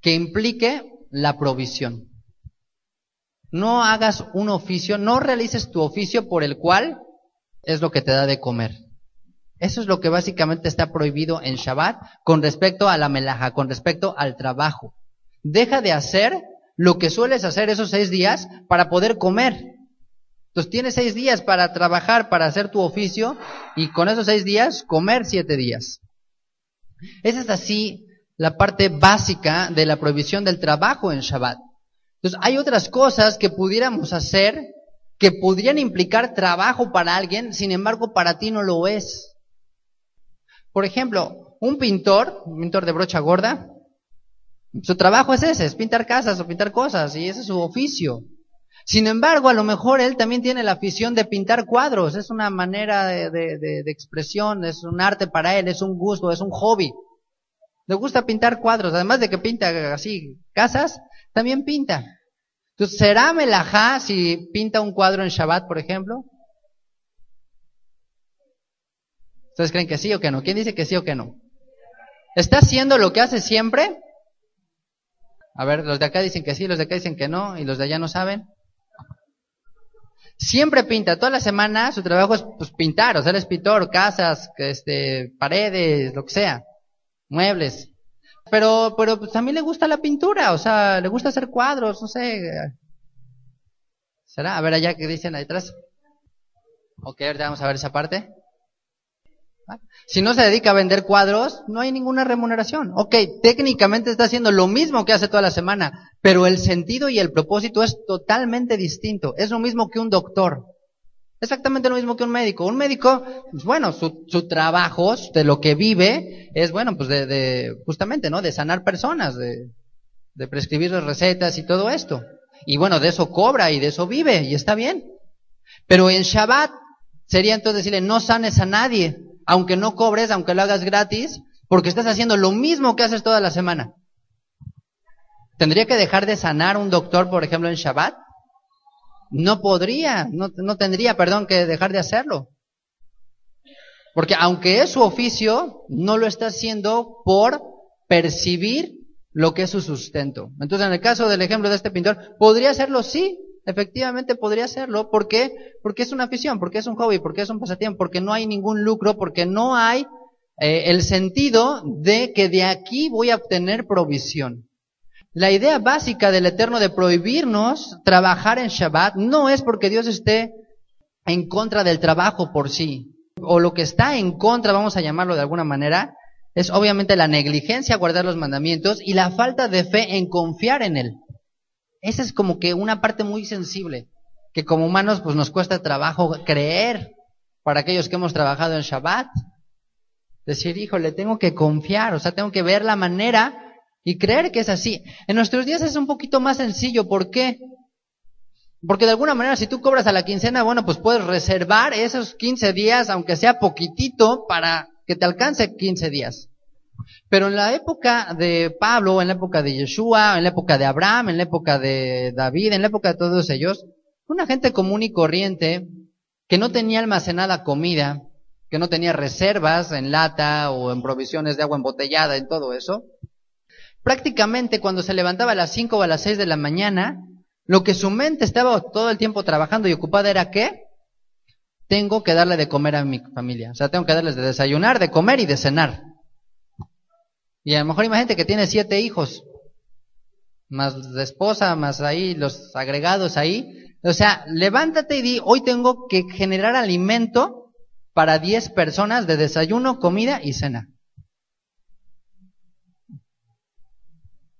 Speaker 1: que implique la provisión. No hagas un oficio, no realices tu oficio por el cual es lo que te da de comer. Eso es lo que básicamente está prohibido en Shabbat con respecto a la melaja, con respecto al trabajo. Deja de hacer lo que sueles hacer esos 6 días para poder comer. Entonces tienes 6 días para trabajar, para hacer tu oficio, y con esos 6 días comer 7 días. Esa es así la parte básica de la prohibición del trabajo en Shabbat. Entonces, hay otras cosas que pudiéramos hacer que podrían implicar trabajo para alguien, sin embargo, para ti no lo es. Por ejemplo, un pintor de brocha gorda, su trabajo es ese, es pintar casas o pintar cosas, y ese es su oficio. Sin embargo, a lo mejor él también tiene la afición de pintar cuadros, es una manera de expresión, es un arte para él, es un gusto, es un hobby. Le gusta pintar cuadros, además de que pinta así casas, también pinta. Entonces, ¿será melajá si pinta un cuadro en Shabbat, por ejemplo? ¿Ustedes creen que sí o que no? ¿Quién dice que sí o que no? ¿Está haciendo lo que hace siempre? A ver, los de acá dicen que sí, los de acá dicen que no, y los de allá no saben. Siempre pinta, toda la semana su trabajo es pues pintar, o sea, él es pintor, casas, paredes, lo que sea, muebles. Pero pues también le gusta la pintura, o sea, le gusta hacer cuadros, no sé. ¿Será? A ver allá que dicen ahí atrás. Ok, ahorita vamos a ver esa parte. Si no se dedica a vender cuadros, no hay ninguna remuneración. Ok, técnicamente está haciendo lo mismo que hace toda la semana, pero el sentido y el propósito es totalmente distinto. Es lo mismo que un doctor. Exactamente lo mismo que un médico. Un médico, pues bueno, su trabajo, de lo que vive, es bueno, pues justamente, ¿no? De sanar personas, de prescribir las recetas y todo esto. Y bueno, de eso cobra y de eso vive, y está bien. Pero en Shabbat sería entonces decirle, no sanes a nadie, aunque no cobres, aunque lo hagas gratis, porque estás haciendo lo mismo que haces toda la semana. ¿Tendría que dejar de sanar un doctor, por ejemplo, en Shabbat? No tendría que dejar de hacerlo. Porque aunque es su oficio, no lo está haciendo por percibir lo que es su sustento. Entonces, en el caso del ejemplo de este pintor, ¿podría hacerlo? Sí, efectivamente podría hacerlo. ¿Por qué? Porque es una afición, porque es un hobby, porque es un pasatiempo, porque no hay ningún lucro, porque no hay el sentido de que de aquí voy a obtener provisión. La idea básica del Eterno de prohibirnos trabajar en Shabbat no es porque Dios esté en contra del trabajo por sí, o lo que está en contra, vamos a llamarlo de alguna manera, es obviamente la negligencia a guardar los mandamientos y la falta de fe en confiar en Él. Esa es como que una parte muy sensible, que como humanos pues nos cuesta trabajo creer para aquellos que hemos trabajado en Shabbat. Decir, híjole, tengo que confiar, o sea, tengo que ver la manera y creer que es así. En nuestros días es un poquito más sencillo. ¿Por qué? Porque de alguna manera si tú cobras a la quincena, bueno, pues puedes reservar esos 15 días, aunque sea poquitito, para que te alcance 15 días. Pero en la época de Pablo, en la época de Yeshua, en la época de Abraham, en la época de David, en la época de todos ellos, Una gente común y corriente que no tenía almacenada comida, que no tenía reservas en lata o en provisiones de agua embotellada, en todo eso, prácticamente cuando se levantaba a las 5 o a las 6 de la mañana, lo que su mente estaba todo el tiempo trabajando y ocupada era ¿qué? Tengo que darle de comer a mi familia. O sea, tengo que darles de desayunar, de comer y de cenar. Y a lo mejor imagínate que tiene 7 hijos, más de esposa, más ahí los agregados ahí. O sea, levántate y di, hoy tengo que generar alimento para 10 personas de desayuno, comida y cena.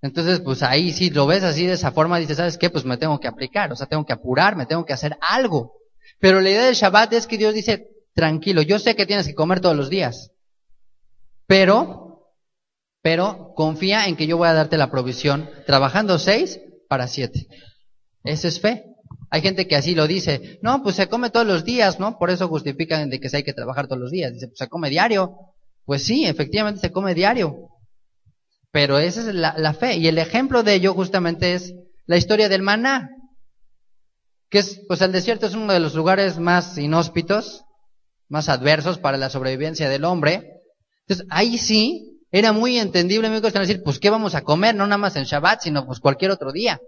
Speaker 1: Entonces, pues ahí sí lo ves así de esa forma, dices, ¿sabes qué? Pues me tengo que aplicar, o sea, tengo que apurar, me tengo que hacer algo. Pero la idea del Shabbat es que Dios dice, tranquilo, yo sé que tienes que comer todos los días, pero confía en que yo voy a darte la provisión, trabajando 6 para 7. Eso es fe. Hay gente que así lo dice, no, pues se come todos los días, ¿no? Por eso justifican de que hay que trabajar todos los días. Dice, pues se come diario. Pues sí, efectivamente se come diario. Pero esa es la fe. Y el ejemplo de ello justamente es la historia del maná. Que es, pues el desierto es uno de los lugares más inhóspitos, más adversos para la sobrevivencia del hombre. Entonces, ahí sí, era muy entendible, amigos, decir, pues ¿qué vamos a comer? No nada más en Shabbat, sino pues cualquier otro día.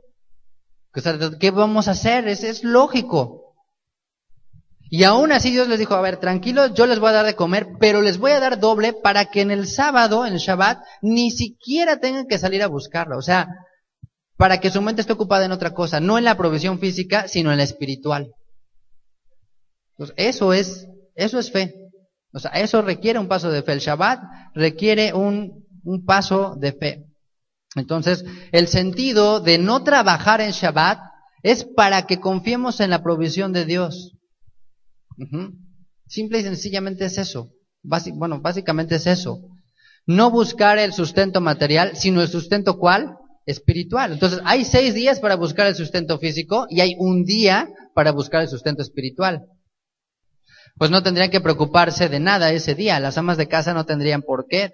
Speaker 1: O sea, ¿qué vamos a hacer? Es lógico. Y aún así Dios les dijo, a ver, tranquilos, yo les voy a dar de comer, pero les voy a dar doble para que en el sábado, en Shabbat, ni siquiera tengan que salir a buscarlo. O sea, para que su mente esté ocupada en otra cosa, no en la provisión física, sino en la espiritual. Entonces, eso es fe. O sea, eso requiere un paso de fe. El Shabbat requiere un paso de fe. Entonces, el sentido de no trabajar en Shabbat es para que confiemos en la provisión de Dios. Simple y sencillamente es eso. Básicamente es eso. No buscar el sustento material, sino el sustento ¿cuál? Espiritual. Entonces, hay 6 días para buscar el sustento físico y hay un día para buscar el sustento espiritual. Pues no tendrían que preocuparse de nada ese día. Las amas de casa no tendrían por qué.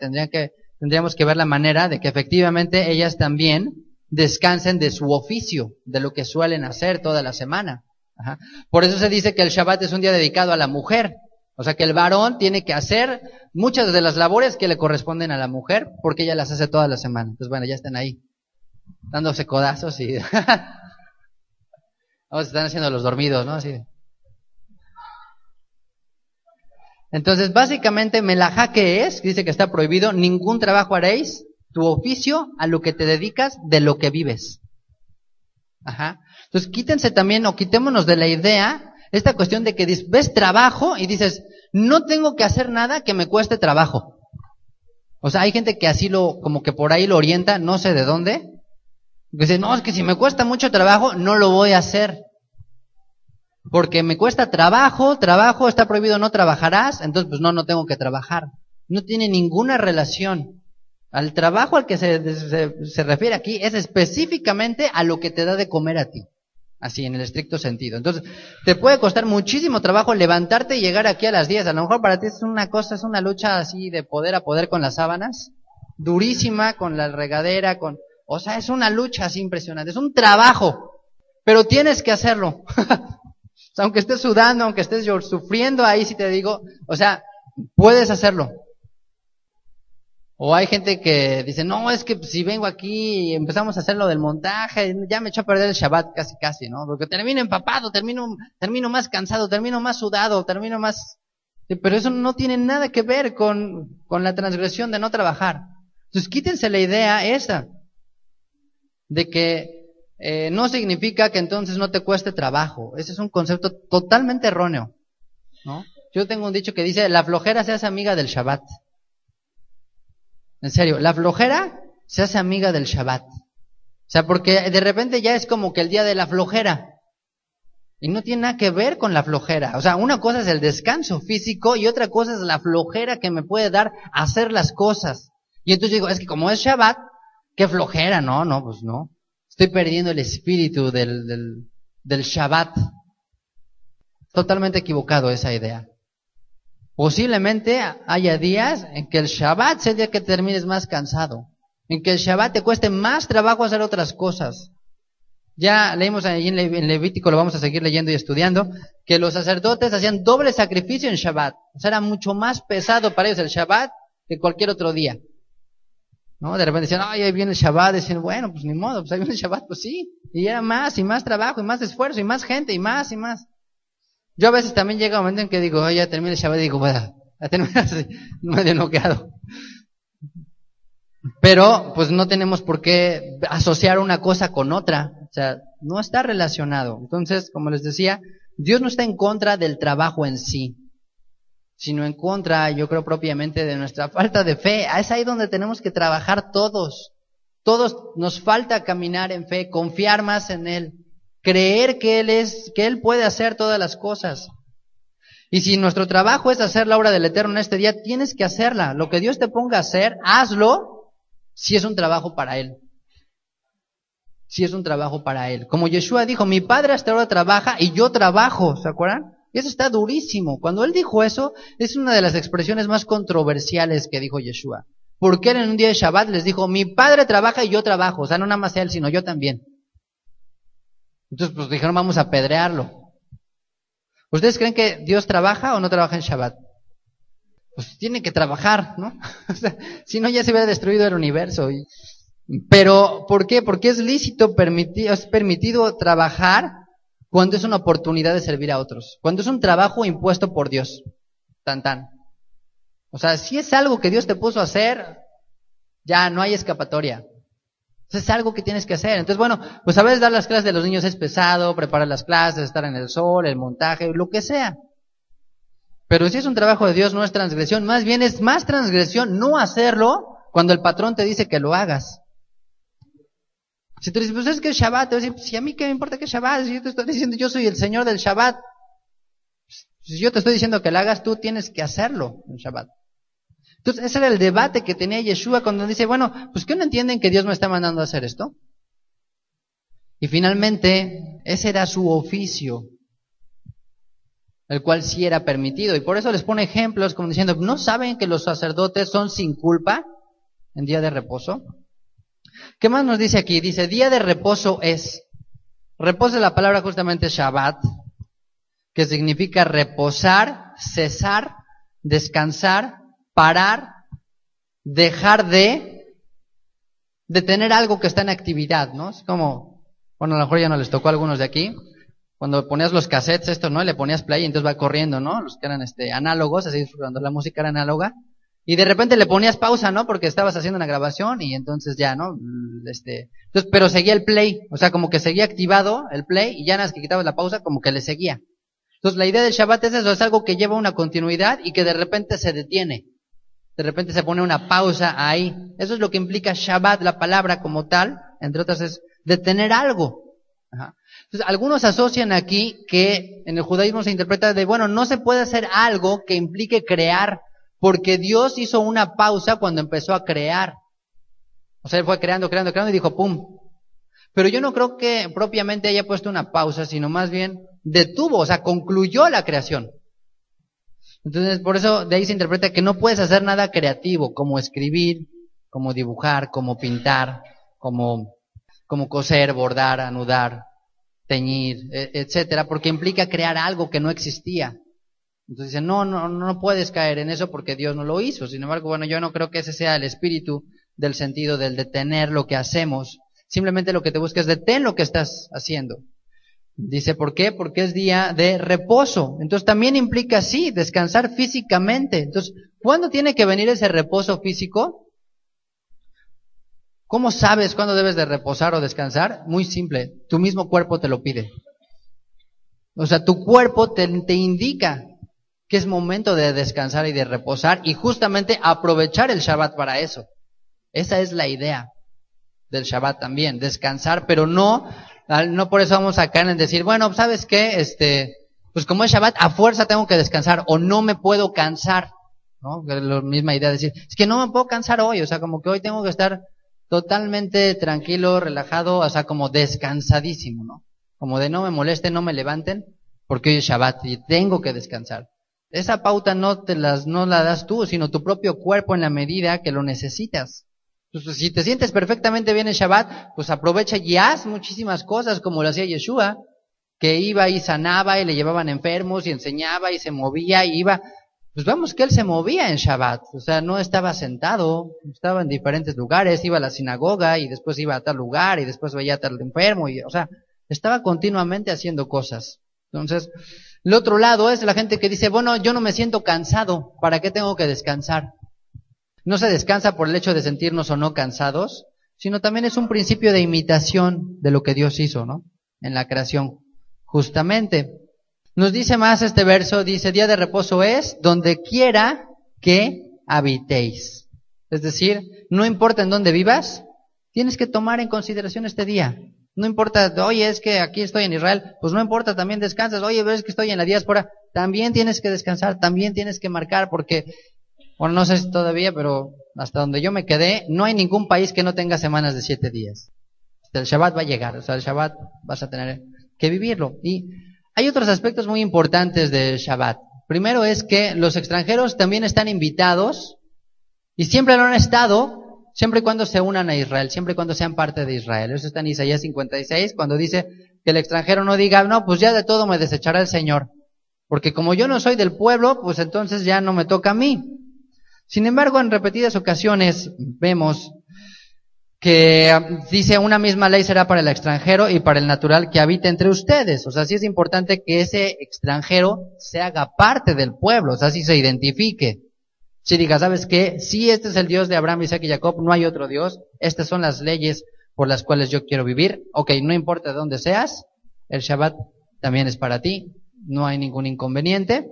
Speaker 1: Tendríamos que ver la manera de que efectivamente ellas también descansen de su oficio, de lo que suelen hacer toda la semana. Ajá. Por eso se dice que el Shabbat es un día dedicado a la mujer. O sea que el varón tiene que hacer muchas de las labores que le corresponden a la mujer, porque ella las hace toda la semana. Entonces bueno, ya están ahí, dándose codazos y están haciendo los dormidos, ¿no? Así. Entonces, básicamente, melajá, ¿qué es? Dice que está prohibido, ningún trabajo haréis, tu oficio, a lo que te dedicas, de lo que vives. Ajá. Entonces, quítense también, o quitémonos de la idea, esta cuestión de que ves trabajo y dices, no tengo que hacer nada que me cueste trabajo. O sea, hay gente que así como que por ahí lo orienta, no sé de dónde. Dice, no, es que si me cuesta mucho trabajo, no lo voy a hacer. Porque me cuesta trabajo, está prohibido, no trabajarás, entonces pues no tengo que trabajar. No tiene ninguna relación. Al trabajo al que se refiere aquí es específicamente a lo que te da de comer a ti. Así, en el estricto sentido. Entonces, te puede costar muchísimo trabajo levantarte y llegar aquí a las 10. A lo mejor para ti es una lucha así de poder a poder con las sábanas. Durísima, con la regadera, o sea, es una lucha así impresionante. Es un trabajo. Pero tienes que hacerlo. O sea, aunque estés sudando, aunque estés sufriendo, ahí sí te digo, o sea, puedes hacerlo. O hay gente que dice, no, es que si vengo aquí y empezamos a hacer lo del montaje, ya me echó a perder el Shabbat casi, ¿no? Porque termino empapado, termino más cansado, termino más sudado, termino más... Sí, pero eso no tiene nada que ver con la transgresión de no trabajar. Entonces quítense la idea esa, de que no significa que entonces no te cueste trabajo. Ese es un concepto totalmente erróneo, ¿no? Yo tengo un dicho que dice, la flojera se hace amiga del Shabbat. En serio, la flojera se hace amiga del Shabbat. O sea, porque de repente ya es como que el día de la flojera. Y no tiene nada que ver con la flojera. O sea, una cosa es el descanso físico y otra cosa es la flojera que me puede dar hacer las cosas. Y entonces digo, es que como es Shabbat, qué flojera. No, pues no. Estoy perdiendo el espíritu del Shabbat. Totalmente equivocado esa idea. Posiblemente haya días en que el Shabbat sea el día que termines más cansado. En que el Shabbat te cueste más trabajo hacer otras cosas. Ya leímos ahí en Levítico, lo vamos a seguir leyendo y estudiando, que los sacerdotes hacían doble sacrificio en Shabbat. O sea, era mucho más pesado para ellos el Shabbat que cualquier otro día. ¿No? De repente decían, ay, ahí viene el Shabbat. Decían, bueno, pues ni modo, pues ahí viene el Shabbat, pues sí. Y era más y más trabajo y más esfuerzo y más gente y más y más. Yo a veces también llega un momento en que digo, ya terminé el Shabbat y digo, bueno, ya terminé así, medio noqueado. Pero, pues no tenemos por qué asociar una cosa con otra. O sea, no está relacionado. Entonces, como les decía, Dios no está en contra del trabajo en sí, sino en contra, yo creo, propiamente de nuestra falta de fe. Es ahí donde tenemos que trabajar todos. Todos nos falta caminar en fe, confiar más en Él, creer que Él puede hacer todas las cosas. Y si nuestro trabajo es hacer la obra del Eterno en este día, tienes que hacerla. Lo que Dios te ponga a hacer, hazlo. Si es un trabajo para Él. Si es un trabajo para Él. Como Yeshua dijo, mi Padre hasta ahora trabaja y yo trabajo, ¿se acuerdan? Y eso está durísimo. Cuando Él dijo eso, es una de las expresiones más controversiales que dijo Yeshua. Porque Él en un día de Shabbat les dijo, mi Padre trabaja y yo trabajo. O sea, no nada más Él, sino yo también. Entonces, pues dijeron, vamos a apedrearlo. ¿Ustedes creen que Dios trabaja o no trabaja en Shabbat? Pues tiene que trabajar, ¿no? O sea, si no ya se hubiera destruido el universo. Pero, ¿por qué? Porque es lícito, es permitido trabajar cuando es una oportunidad de servir a otros. Cuando es un trabajo impuesto por Dios. Tan tan. O sea, si es algo que Dios te puso a hacer, ya no hay escapatoria. Es algo que tienes que hacer. Entonces, bueno, pues a veces dar las clases de los niños es pesado, preparar las clases, estar en el sol, el montaje, lo que sea. Pero si es un trabajo de Dios, no es transgresión. Más bien es más transgresión no hacerlo cuando el patrón te dice que lo hagas. Si tú dices, pues es que es Shabbat, te vas a decir, si a mí qué me importa que es Shabbat, si yo te estoy diciendo, yo soy el Señor del Shabbat. Si yo te estoy diciendo que lo hagas, tú tienes que hacerlo en Shabbat. Entonces, ese era el debate que tenía Yeshua cuando dice, bueno, pues ¿qué no entienden que Dios me está mandando a hacer esto? Y finalmente, ese era su oficio, el cual sí era permitido. Y por eso les pone ejemplos como diciendo, ¿no saben que los sacerdotes son sin culpa en día de reposo? ¿Qué más nos dice aquí? Dice, día de reposo es la palabra justamente Shabbat, que significa reposar, cesar, descansar, parar, dejar de tener algo que está en actividad, ¿no? Es como, bueno, a lo mejor ya no les tocó a algunos de aquí, cuando ponías los cassettes, esto, ¿no? Le ponías play y entonces va corriendo, ¿no? Los que eran análogos, así cuando la música era análoga, y de repente le ponías pausa, ¿no? Porque estabas haciendo una grabación y entonces ya, ¿no? Entonces, pero seguía el play, o sea, como que seguía activado el play y ya nada más que quitabas la pausa, como que le seguía. Entonces, la idea del Shabbat es eso, es algo que lleva una continuidad y que de repente se detiene. De repente se pone una pausa ahí. Eso es lo que implica Shabbat, la palabra como tal, entre otras es detener algo. Ajá. Entonces, algunos asocian aquí que en el judaísmo se interpreta de, bueno, no se puede hacer algo que implique crear, porque Dios hizo una pausa cuando empezó a crear. O sea, Él fue creando y dijo, ¡pum! Pero yo no creo que propiamente haya puesto una pausa, sino más bien detuvo, o sea, concluyó la creación. Entonces, por eso de ahí se interpreta que no puedes hacer nada creativo, como escribir, como dibujar, como pintar, como coser, bordar, anudar, teñir, etcétera, porque implica crear algo que no existía. Entonces dicen, no puedes caer en eso porque Dios no lo hizo. Sin embargo, bueno, yo no creo que ese sea el espíritu del sentido del detener lo que hacemos. Simplemente lo que te busca es detén lo que estás haciendo. Dice, ¿por qué? Porque es día de reposo. Entonces también implica, sí, descansar físicamente. Entonces, ¿cuándo tiene que venir ese reposo físico? ¿Cómo sabes cuándo debes de reposar o descansar? Muy simple, tu mismo cuerpo te lo pide. O sea, tu cuerpo te indica que es momento de descansar y de reposar y justamente aprovechar el Shabbat para eso. Esa es la idea del Shabbat también, descansar, pero no por eso vamos a caer en decir, bueno, ¿sabes qué? Pues como es Shabbat, a fuerza tengo que descansar o no me puedo cansar, ¿no? Es la misma idea de decir, es que no me puedo cansar hoy, o sea, como que hoy tengo que estar totalmente tranquilo, relajado, o sea, como descansadísimo, ¿no? Como de no me molesten, no me levanten, porque hoy es Shabbat y tengo que descansar. Esa pauta no la das tú, sino tu propio cuerpo en la medida que lo necesitas. Entonces, si te sientes perfectamente bien en Shabbat, pues aprovecha y haz muchísimas cosas como lo hacía Yeshua, que iba y sanaba y le llevaban enfermos y enseñaba y se movía y iba. Pues vemos que él se movía en Shabbat, o sea, no estaba sentado, estaba en diferentes lugares, iba a la sinagoga y después iba a tal lugar y después veía a tal enfermo y, o sea, estaba continuamente haciendo cosas. Entonces, el otro lado es la gente que dice, bueno, yo no me siento cansado, ¿para qué tengo que descansar? No se descansa por el hecho de sentirnos o no cansados, sino también es un principio de imitación de lo que Dios hizo, ¿no? En la creación, justamente. Nos dice más este verso, dice, día de reposo es donde quiera que habitéis. Es decir, no importa en dónde vivas, tienes que tomar en consideración este día. No importa, oye, es que aquí estoy en Israel, pues no importa, también descansas. Oye, ves que estoy en la diáspora, también tienes que descansar, también tienes que marcar, porque, bueno, no sé si todavía, pero hasta donde yo me quedé, no hay ningún país que no tenga semanas de 7 días. El Shabbat va a llegar, o sea, el Shabbat vas a tener que vivirlo. Y hay otros aspectos muy importantes del Shabbat. Primero es que los extranjeros también están invitados, y siempre lo han estado, siempre y cuando se unan a Israel, siempre y cuando sean parte de Israel. Eso está en Isaías 56, cuando dice que el extranjero no diga, no, pues ya de todo me desechará el Señor. Porque como yo no soy del pueblo, pues entonces ya no me toca a mí. Sin embargo, en repetidas ocasiones vemos que dice una misma ley será para el extranjero y para el natural que habita entre ustedes. O sea, sí es importante que ese extranjero se haga parte del pueblo, o sea, sí se identifique. Si diga, ¿sabes qué? Sí, este es el Dios de Abraham, Isaac y Jacob, no hay otro Dios, estas son las leyes por las cuales yo quiero vivir. Ok, no importa de dónde seas, el Shabbat también es para ti, no hay ningún inconveniente.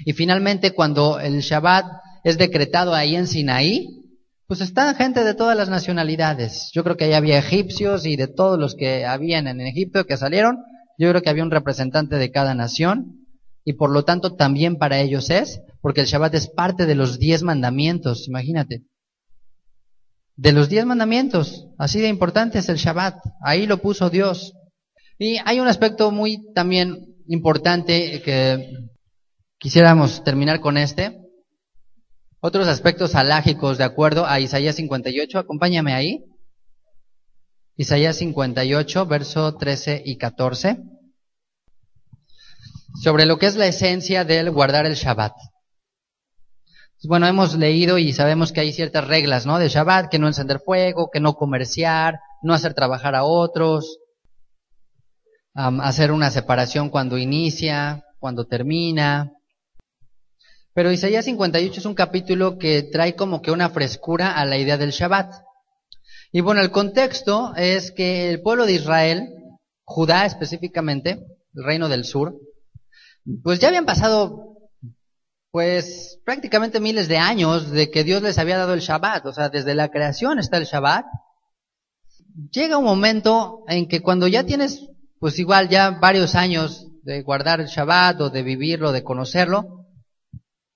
Speaker 1: Y finalmente, cuando el Shabbat es decretado ahí en Sinaí, pues está gente de todas las nacionalidades. Yo creo que ahí había egipcios y de todos los que habían en Egipto que salieron, yo creo que había un representante de cada nación y por lo tanto también para ellos es, porque el Shabbat es parte de los 10 mandamientos, imagínate. De los 10 mandamientos, así de importante es el Shabbat, ahí lo puso Dios. Y hay un aspecto muy también importante que quisiéramos terminar con este. Otros aspectos halágicos de acuerdo a Isaías 58, acompáñame ahí. Isaías 58, verso 13 y 14. Sobre lo que es la esencia del guardar el Shabbat. Bueno, hemos leído y sabemos que hay ciertas reglas, ¿no? De Shabbat, que no encender fuego, que no comerciar, no hacer trabajar a otros, hacer una separación cuando inicia, cuando termina. Pero Isaías 58 es un capítulo que trae como que una frescura a la idea del Shabbat. Y bueno, el contexto es que el pueblo de Israel, Judá específicamente, el reino del sur, pues ya habían pasado, pues prácticamente miles de años de que Dios les había dado el Shabbat. O sea, desde la creación está el Shabbat. Llega un momento en que cuando ya tienes, pues igual ya varios años de guardar el Shabbat o de vivirlo, de conocerlo,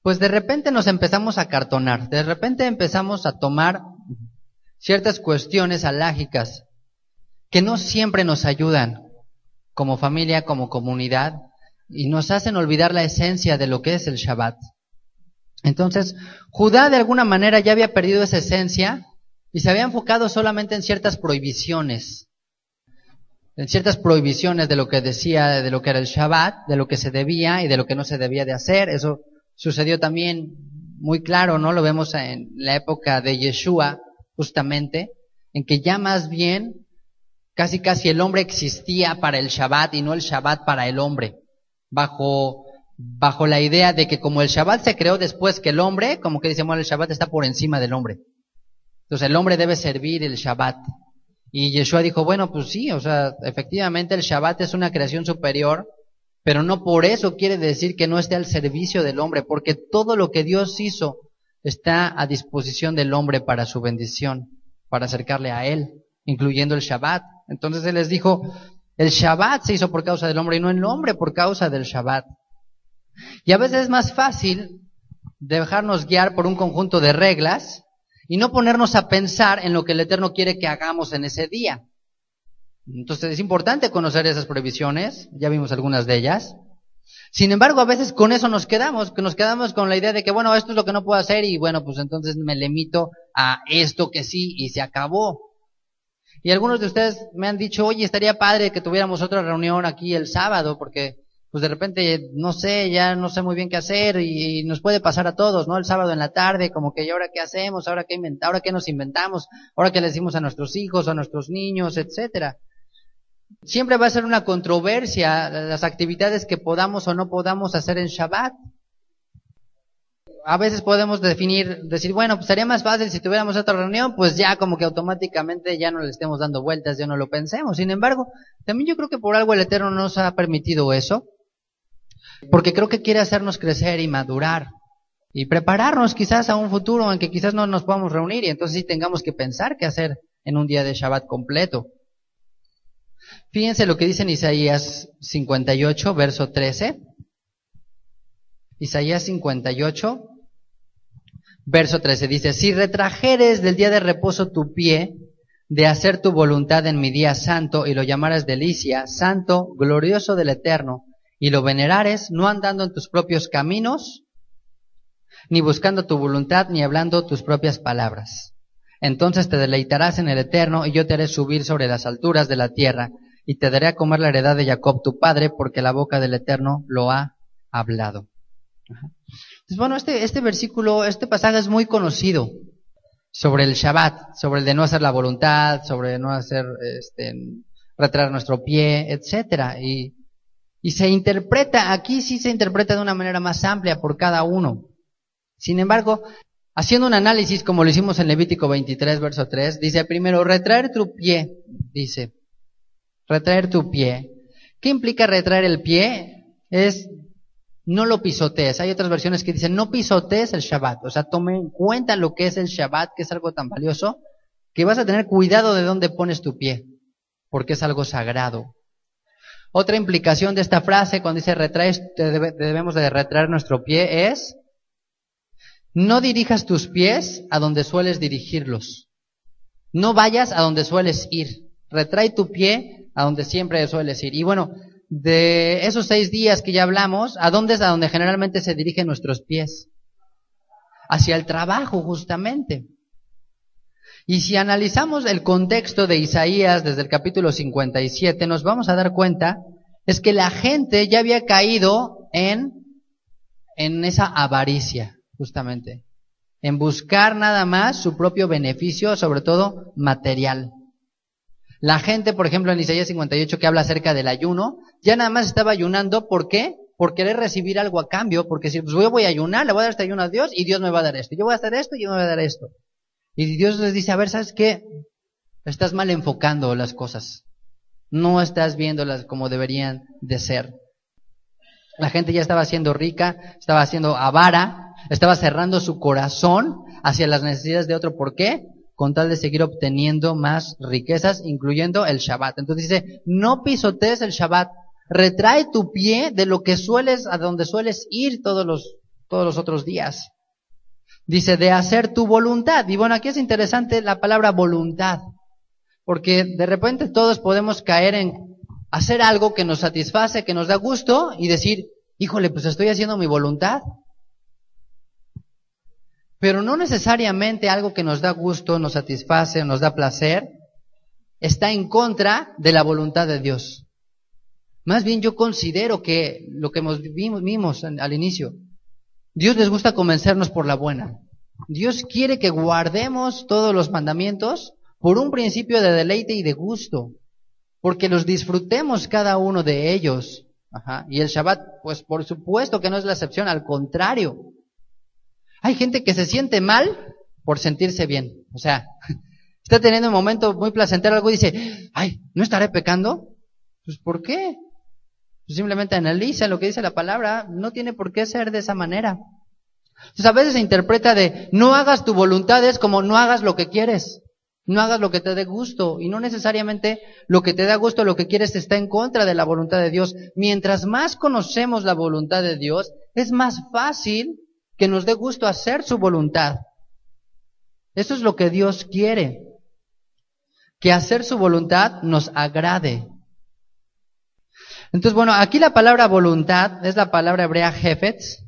Speaker 1: pues de repente nos empezamos a acartonar, de repente empezamos a tomar ciertas cuestiones halágicas que no siempre nos ayudan como familia, como comunidad, y nos hacen olvidar la esencia de lo que es el Shabbat. Entonces, Judá de alguna manera ya había perdido esa esencia y se había enfocado solamente en ciertas prohibiciones de lo que decía, de lo que era el Shabbat, de lo que se debía y de lo que no se debía de hacer. Eso sucedió también muy claro, ¿no? Lo vemos en la época de Yeshua, justamente, en que ya más bien, casi el hombre existía para el Shabbat y no el Shabbat para el hombre. Bajo la idea de que como el Shabbat se creó después que el hombre, como que decimos, el Shabbat está por encima del hombre. Entonces el hombre debe servir el Shabbat. Y Yeshua dijo, bueno, pues sí, o sea, efectivamente el Shabbat es una creación superior, pero no por eso quiere decir que no esté al servicio del hombre, porque todo lo que Dios hizo está a disposición del hombre para su bendición, para acercarle a Él, incluyendo el Shabbat. Entonces Él les dijo, el Shabbat se hizo por causa del hombre y no el hombre por causa del Shabbat. Y a veces es más fácil dejarnos guiar por un conjunto de reglas y no ponernos a pensar en lo que el Eterno quiere que hagamos en ese día. Entonces es importante conocer esas prohibiciones, ya vimos algunas de ellas, Sin embargo, a veces con eso que nos quedamos con la idea de que, bueno, esto es lo que no puedo hacer y bueno, pues entonces me limito a esto que sí y se acabó. Y algunos de ustedes me han dicho, oye, estaría padre que tuviéramos otra reunión aquí el sábado, porque pues de repente, no sé, ya no sé muy bien qué hacer y nos puede pasar a todos, ¿no? El sábado en la tarde, como que, ¿y ahora qué hacemos? ¿Ahora qué nos inventamos? ¿Ahora qué le decimos a nuestros hijos, a nuestros niños, etcétera? Siempre va a ser una controversia las actividades que podamos o no podamos hacer en Shabbat. A veces podemos decir, bueno, pues sería más fácil si tuviéramos otra reunión, pues ya como que automáticamente ya no le estemos dando vueltas, ya no lo pensemos. Sin embargo, también yo creo que por algo el Eterno nos ha permitido eso, porque creo que quiere hacernos crecer y madurar y prepararnos quizás a un futuro en que quizás no nos podamos reunir y entonces sí tengamos que pensar qué hacer en un día de Shabbat completo. Fíjense lo que dice en Isaías 58, verso 13. Isaías 58, verso 13, dice, si retrajeres del día de reposo tu pie, de hacer tu voluntad en mi día santo, y lo llamaras delicia, santo, glorioso del Eterno, y lo venerares, no andando en tus propios caminos, ni buscando tu voluntad, ni hablando tus propias palabras. Entonces te deleitarás en el Eterno, y yo te haré subir sobre las alturas de la tierra, y te daré a comer la heredad de Jacob tu padre, porque la boca del Eterno lo ha hablado. Entonces, bueno, este versículo, este pasaje es muy conocido sobre el Shabbat, sobre el de no hacer la voluntad, sobre no hacer, retraer nuestro pie, etcétera. Y se interpreta, aquí sí se interpreta de una manera más amplia por cada uno. Sin embargo, haciendo un análisis como lo hicimos en Levítico 23, verso 3, dice primero, retraer tu pie, dice, retraer tu pie. ¿Qué implica retraer el pie? Es no lo pisotees. Hay otras versiones que dicen no pisotees el Shabbat. O sea, tome en cuenta lo que es el Shabbat, que es algo tan valioso, que vas a tener cuidado de dónde pones tu pie, porque es algo sagrado. Otra implicación de esta frase, cuando dice debemos de retraer nuestro pie, es no dirijas tus pies a donde sueles dirigirlos. No vayas a donde sueles ir. Retrae tu pie a donde siempre sueles ir. Y bueno, de esos 6 días que ya hablamos, ¿a dónde es a donde generalmente se dirigen nuestros pies? Hacia el trabajo, justamente. Y si analizamos el contexto de Isaías desde el capítulo 57, nos vamos a dar cuenta, es que la gente ya había caído en esa avaricia, justamente. En buscar nada más su propio beneficio, sobre todo material. La gente, por ejemplo, en Isaías 58, que habla acerca del ayuno, ya nada más estaba ayunando, ¿por qué? Por querer recibir algo a cambio, porque si pues yo voy a ayunar, le voy a dar este ayuno a Dios y Dios me va a dar esto. Yo voy a hacer esto y yo me voy a dar esto. Y Dios les dice, a ver, ¿sabes qué? Estás mal enfocando las cosas. No estás viéndolas como deberían de ser. La gente ya estaba siendo rica, estaba siendo avara, estaba cerrando su corazón hacia las necesidades de otro. ¿Por qué? Con tal de seguir obteniendo más riquezas, incluyendo el Shabbat. Entonces dice, no pisotees el Shabbat, retrae tu pie de lo que a donde sueles ir todos los otros días. Dice, de hacer tu voluntad. Y bueno, aquí es interesante la palabra voluntad, porque de repente todos podemos caer en hacer algo que nos satisface, que nos da gusto, y decir, híjole, pues estoy haciendo mi voluntad. Pero no necesariamente algo que nos da gusto, nos satisface, nos da placer, está en contra de la voluntad de Dios. Más bien yo considero que lo que vimos al inicio, Dios les gusta convencernos por la buena. Dios quiere que guardemos todos los mandamientos por un principio de deleite y de gusto, porque los disfrutemos cada uno de ellos. Y el Shabbat, pues por supuesto que no es la excepción, al contrario. Hay gente que se siente mal por sentirse bien. O sea, está teniendo un momento muy placentero, algo y dice, ay, ¿no estaré pecando? Pues ¿por qué? Pues simplemente analiza lo que dice la palabra, no tiene por qué ser de esa manera. Entonces a veces se interpreta de, no hagas tu voluntad, es como no hagas lo que quieres, no hagas lo que te dé gusto, y no necesariamente lo que te da gusto, lo que quieres está en contra de la voluntad de Dios. Mientras más conocemos la voluntad de Dios, es más fácil que nos dé gusto hacer su voluntad. Eso es lo que Dios quiere, que hacer su voluntad nos agrade. Entonces, bueno, aquí la palabra voluntad es la palabra hebrea Hefetz,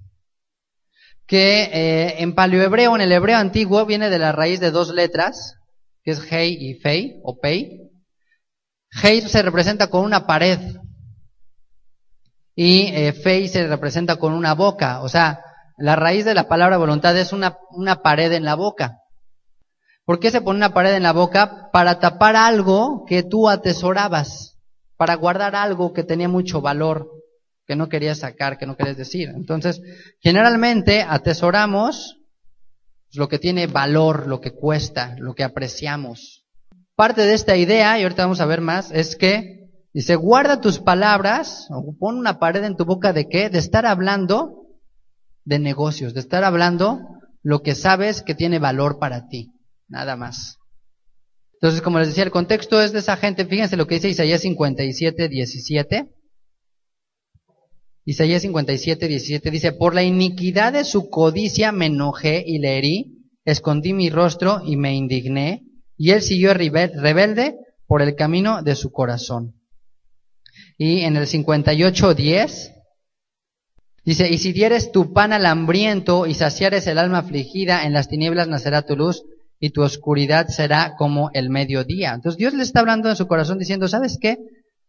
Speaker 1: que en paleohebreo, en el hebreo antiguo, viene de la raíz de dos letras, que es Hei y Fei, o Pei. Hei se representa con una pared, y Fei se representa con una boca. O sea, la raíz de la palabra voluntad es una pared en la boca. ¿Por qué se pone una pared en la boca? Para tapar algo que tú atesorabas, para guardar algo que tenía mucho valor, que no querías sacar, que no querías decir. Entonces, generalmente atesoramos lo que tiene valor, lo que cuesta, lo que apreciamos. Parte de esta idea, y ahorita vamos a ver más, es que dice, guarda tus palabras, o pon una pared en tu boca ¿de qué? De estar hablando de negocios, de estar hablando lo que sabes que tiene valor para ti, nada más. Entonces, como les decía, el contexto es de esa gente. Fíjense lo que dice Isaías 57:17. Isaías 57:17 dice, por la iniquidad de su codicia me enojé y le herí, escondí mi rostro y me indigné, y él siguió rebelde por el camino de su corazón. Y en el 58:10 dice, y si dieres tu pan al hambriento y saciares el alma afligida, en las tinieblas nacerá tu luz y tu oscuridad será como el mediodía. Entonces Dios le está hablando en su corazón diciendo, ¿sabes qué?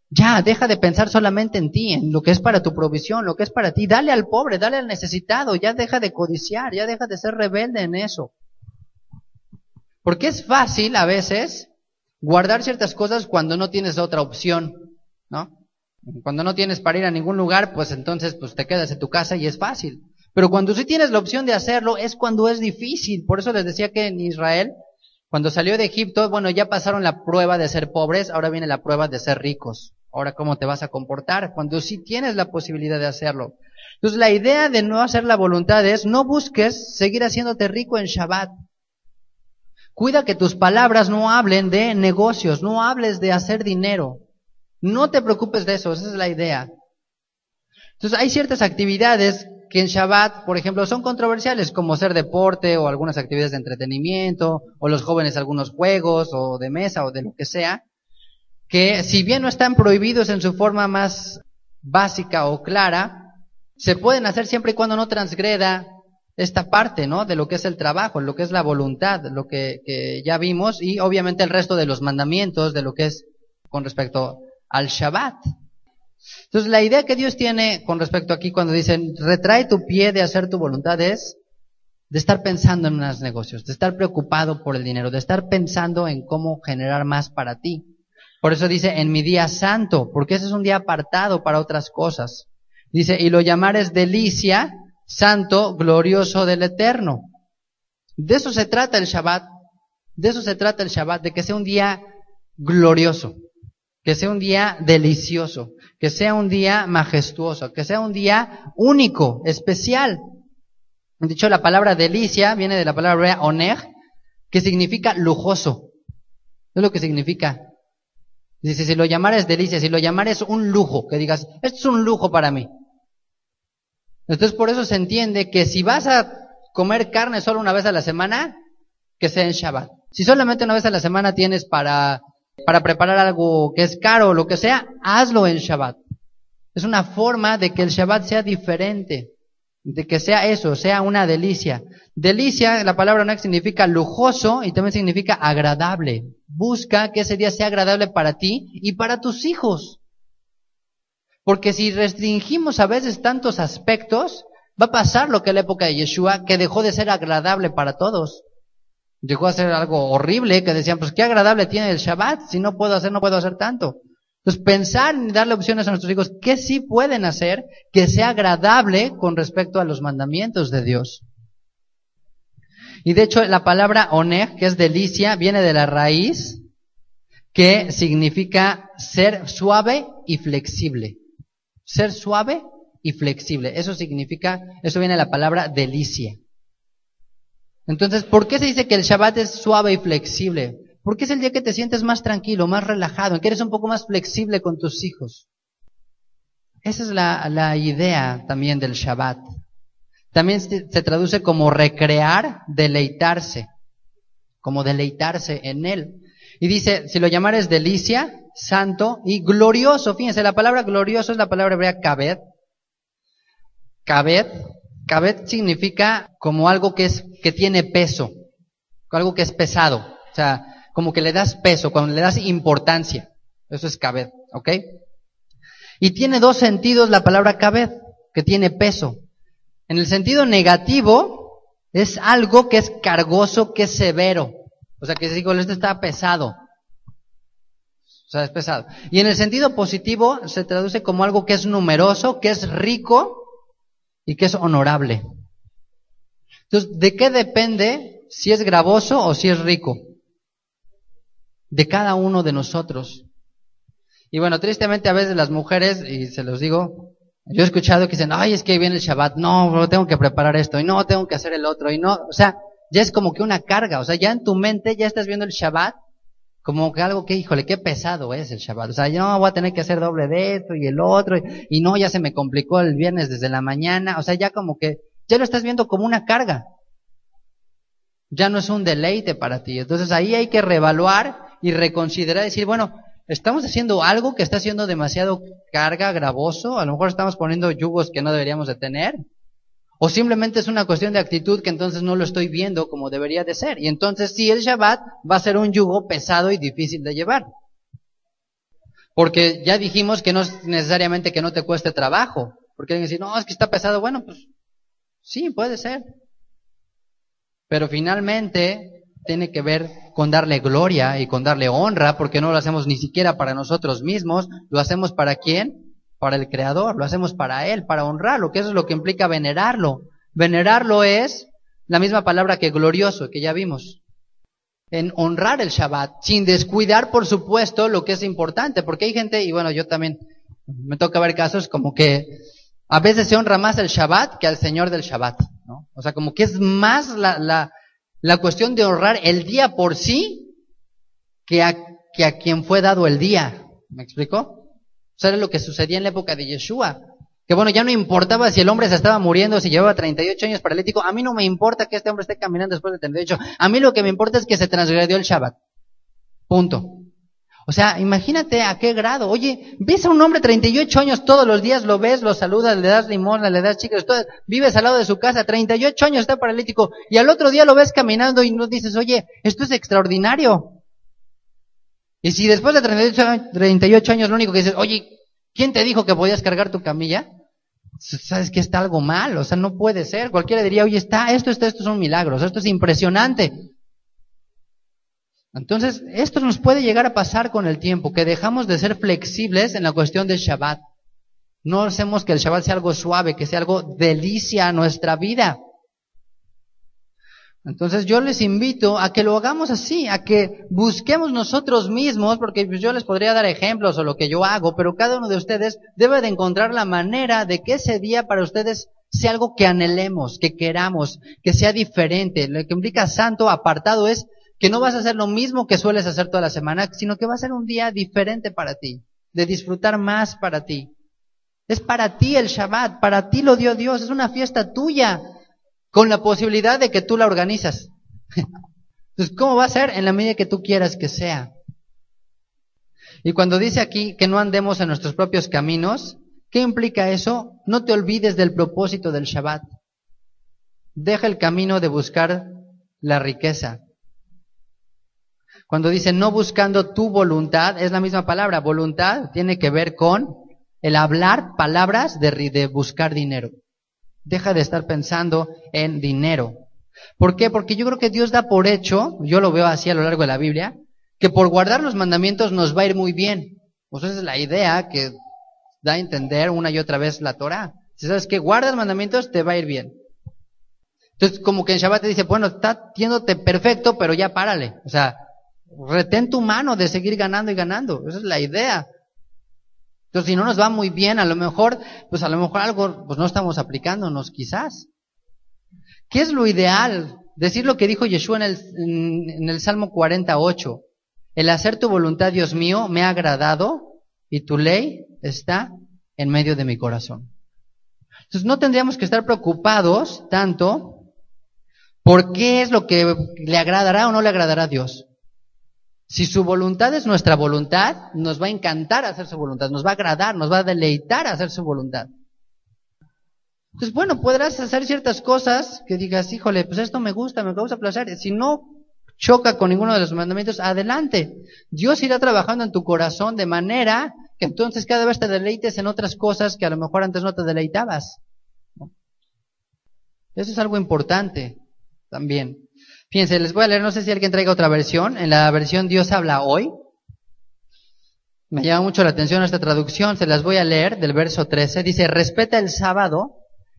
Speaker 1: Ya, deja de pensar solamente en ti, en lo que es para tu provisión, lo que es para ti. Dale al pobre, dale al necesitado, ya deja de codiciar, ya deja de ser rebelde en eso. Porque es fácil a veces guardar ciertas cosas cuando no tienes otra opción, ¿no? Cuando no tienes para ir a ningún lugar, pues entonces pues te quedas en tu casa y es fácil. Pero cuando sí tienes la opción de hacerlo, es cuando es difícil. Por eso les decía que en Israel, cuando salió de Egipto, bueno, ya pasaron la prueba de ser pobres, ahora viene la prueba de ser ricos. Ahora, ¿cómo te vas a comportar? Cuando sí tienes la posibilidad de hacerlo. Entonces, la idea de no hacer la voluntad es, no busques seguir haciéndote rico en Shabbat. Cuida que tus palabras no hablen de negocios, no hables de hacer dinero. No te preocupes de eso, esa es la idea. Entonces, hay ciertas actividades que en Shabbat, por ejemplo, son controversiales, como hacer deporte o algunas actividades de entretenimiento, o los jóvenes algunos juegos, o de mesa, o de lo que sea, que si bien no están prohibidos en su forma más básica o clara, se pueden hacer siempre y cuando no transgreda esta parte, ¿no? De lo que es el trabajo, lo que es la voluntad, lo que ya vimos, y obviamente el resto de los mandamientos, de lo que es con respecto al Shabbat. Entonces, la idea que Dios tiene con respecto aquí cuando dicen, retrae tu pie de hacer tu voluntad, es de estar pensando en unos negocios, de estar preocupado por el dinero, de estar pensando en cómo generar más para ti. Por eso dice, en mi día santo, porque ese es un día apartado para otras cosas. Dice, y lo llamares delicia, santo, glorioso del Eterno. De eso se trata el Shabbat, de que sea un día glorioso, que sea un día delicioso, que sea un día majestuoso, que sea un día único, especial. De hecho, la palabra delicia viene de la palabra oneg, que significa lujoso. Es lo que significa. Dice, si lo llamares delicia, si lo llamares un lujo, que digas, esto es un lujo para mí. Entonces, por eso se entiende que si vas a comer carne solo una vez a la semana, que sea en Shabbat. Si solamente una vez a la semana tienes para preparar algo que es caro o lo que sea, hazlo en Shabbat. Es una forma de que el Shabbat sea diferente, de que sea eso, sea una delicia. Delicia, la palabra no significa lujoso y también significa agradable. Busca que ese día sea agradable para ti y para tus hijos. Porque si restringimos a veces tantos aspectos, va a pasar lo que en la época de Yeshua, que dejó de ser agradable para todos. Llegó a ser algo horrible, que decían, pues qué agradable tiene el Shabbat, si no puedo hacer tanto. Entonces, pensar en darle opciones a nuestros hijos, que sí pueden hacer, que sea agradable con respecto a los mandamientos de Dios. Y de hecho, la palabra oneg, que es delicia, viene de la raíz, que significa ser suave y flexible. Ser suave y flexible. Eso viene de la palabra delicia. Entonces, ¿por qué se dice que el Shabbat es suave y flexible? Porque es el día que te sientes más tranquilo, más relajado, en que eres un poco más flexible con tus hijos. Esa es la idea también del Shabbat. También se traduce como recrear, deleitarse, como deleitarse en él. Y dice, si lo llamares delicia, santo y glorioso. Fíjense, la palabra glorioso es la palabra hebrea kaved. Kaved significa como algo que tiene peso, algo que es pesado. O sea, como que le das peso, cuando le das importancia. Eso es kaved, ¿ok? Y tiene dos sentidos la palabra kaved, que tiene peso. En el sentido negativo, es algo que es cargoso, que es severo. O sea, que se digo, esto está pesado. O sea, es pesado. Y en el sentido positivo, se traduce como algo que es numeroso, que es rico y que es honorable. Entonces, ¿de qué depende si es gravoso o si es rico? De cada uno de nosotros. Y bueno, tristemente a veces las mujeres, y se los digo, yo he escuchado que dicen, ay, es que viene el Shabbat, no, tengo que preparar esto, y no, tengo que hacer el otro, y no, o sea, ya es como que una carga, o sea, ya en tu mente ya estás viendo el Shabbat como que algo que, híjole, qué pesado es el Shabbat, o sea, yo no voy a tener que hacer doble de esto y el otro, y no, ya se me complicó el viernes desde la mañana, o sea, ya como que, ya lo estás viendo como una carga, ya no es un deleite para ti. Entonces ahí hay que reevaluar y reconsiderar, decir, bueno, estamos haciendo algo que está siendo demasiado carga, gravoso, a lo mejor estamos poniendo yugos que no deberíamos de tener, o simplemente es una cuestión de actitud que entonces no lo estoy viendo como debería de ser, y entonces sí, el Shabbat va a ser un yugo pesado y difícil de llevar, porque ya dijimos que no es necesariamente que no te cueste trabajo, porque alguien dice, no, es que está pesado, bueno, pues sí, puede ser, pero finalmente tiene que ver con darle gloria y con darle honra, porque no lo hacemos ni siquiera para nosotros mismos, lo hacemos para ¿quién? Para el Creador, lo hacemos para Él, para honrarlo, que eso es lo que implica venerarlo. Venerarlo es la misma palabra que glorioso, que ya vimos. En honrar el Shabbat, sin descuidar, por supuesto, lo que es importante, porque hay gente, y bueno, yo también, me toca ver casos como que a veces se honra más el Shabbat que al Señor del Shabbat, ¿no? O sea, como que es más la cuestión de honrar el día por sí que a quien fue dado el día. ¿Me explicó? O sea, era lo que sucedía en la época de Yeshua. Que bueno, ya no importaba si el hombre se estaba muriendo, si llevaba 38 años paralítico. A mí no me importa que este hombre esté caminando después de 38. A mí lo que me importa es que se transgredió el Shabbat. Punto. O sea, imagínate a qué grado. Oye, ves a un hombre 38 años todos los días, lo ves, lo saludas, le das limosna, le das chicles, vives al lado de su casa, 38 años está paralítico, y al otro día lo ves caminando y no dices, oye, esto es extraordinario. Y si después de 38 años lo único que dices, oye, ¿quién te dijo que podías cargar tu camilla? Sabes que está algo mal, o sea, no puede ser. Cualquiera diría, oye, esto es un milagro, esto es impresionante. Entonces, esto nos puede llegar a pasar con el tiempo, que dejamos de ser flexibles en la cuestión del Shabbat. No hacemos que el Shabbat sea algo suave, que sea algo delicia a nuestra vida. Entonces yo les invito a que lo hagamos así, a que busquemos nosotros mismos, porque yo les podría dar ejemplos o lo que yo hago, pero cada uno de ustedes debe de encontrar la manera de que ese día para ustedes sea algo que anhelemos, que queramos, que sea diferente. Lo que implica santo, apartado, es que no vas a hacer lo mismo que sueles hacer toda la semana, sino que va a ser un día diferente para ti, de disfrutar más para ti. Es para ti el Shabbat, para ti lo dio Dios, es una fiesta tuya, con la posibilidad de que tú la organizas. Entonces, ¿cómo va a ser? En la medida que tú quieras que sea. Y cuando dice aquí que no andemos en nuestros propios caminos, ¿qué implica eso? No te olvides del propósito del Shabbat. Deja el camino de buscar la riqueza. Cuando dice no buscando tu voluntad, es la misma palabra. Voluntad tiene que ver con el hablar palabras de buscar dinero. Deja de estar pensando en dinero. ¿Por qué? Porque yo creo que Dios da por hecho, yo lo veo así a lo largo de la Biblia, que por guardar los mandamientos nos va a ir muy bien. Pues esa es la idea que da a entender una y otra vez la Torah. Si sabes que guardas mandamientos, te va a ir bien. Entonces, como que en Shabbat te dice, bueno, está yéndote perfecto, pero ya párale. O sea, retén tu mano de seguir ganando y ganando. Esa es la idea. Entonces, si no nos va muy bien, a lo mejor algo, pues no estamos aplicándonos, quizás. ¿Qué es lo ideal? Decir lo que dijo Yeshua en el Salmo 48. El hacer tu voluntad, Dios mío, me ha agradado y tu ley está en medio de mi corazón. Entonces, no tendríamos que estar preocupados tanto por qué es lo que le agradará o no le agradará a Dios. Si su voluntad es nuestra voluntad, nos va a encantar hacer su voluntad, nos va a agradar, nos va a deleitar hacer su voluntad. Entonces, bueno, podrás hacer ciertas cosas que digas, híjole, pues esto me gusta, me causa placer. Si no choca con ninguno de los mandamientos, adelante. Dios irá trabajando en tu corazón de manera que entonces cada vez te deleites en otras cosas que a lo mejor antes no te deleitabas. Eso es algo importante también. Fíjense, les voy a leer, no sé si alguien traiga otra versión. En la versión Dios habla hoy. Me llama mucho la atención esta traducción, se las voy a leer del verso 13. Dice, respeta el sábado,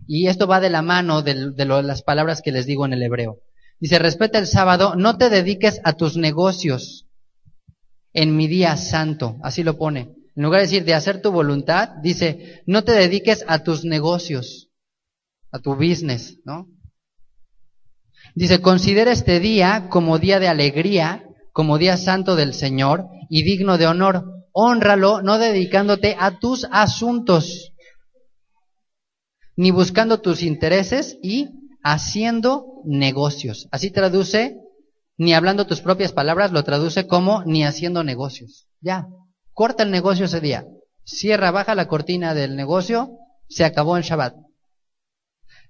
Speaker 1: y esto va de la mano de las palabras que les digo en el hebreo. Dice, respeta el sábado, no te dediques a tus negocios en mi día santo. Así lo pone. En lugar de decir de hacer tu voluntad, dice, no te dediques a tus negocios, a tu business, ¿no? Dice, considera este día como día de alegría, como día santo del Señor y digno de honor. Hónralo, no dedicándote a tus asuntos, ni buscando tus intereses y haciendo negocios. Así traduce, ni hablando tus propias palabras, lo traduce como ni haciendo negocios. Ya, corta el negocio ese día. Cierra, baja la cortina del negocio, se acabó el Shabbat.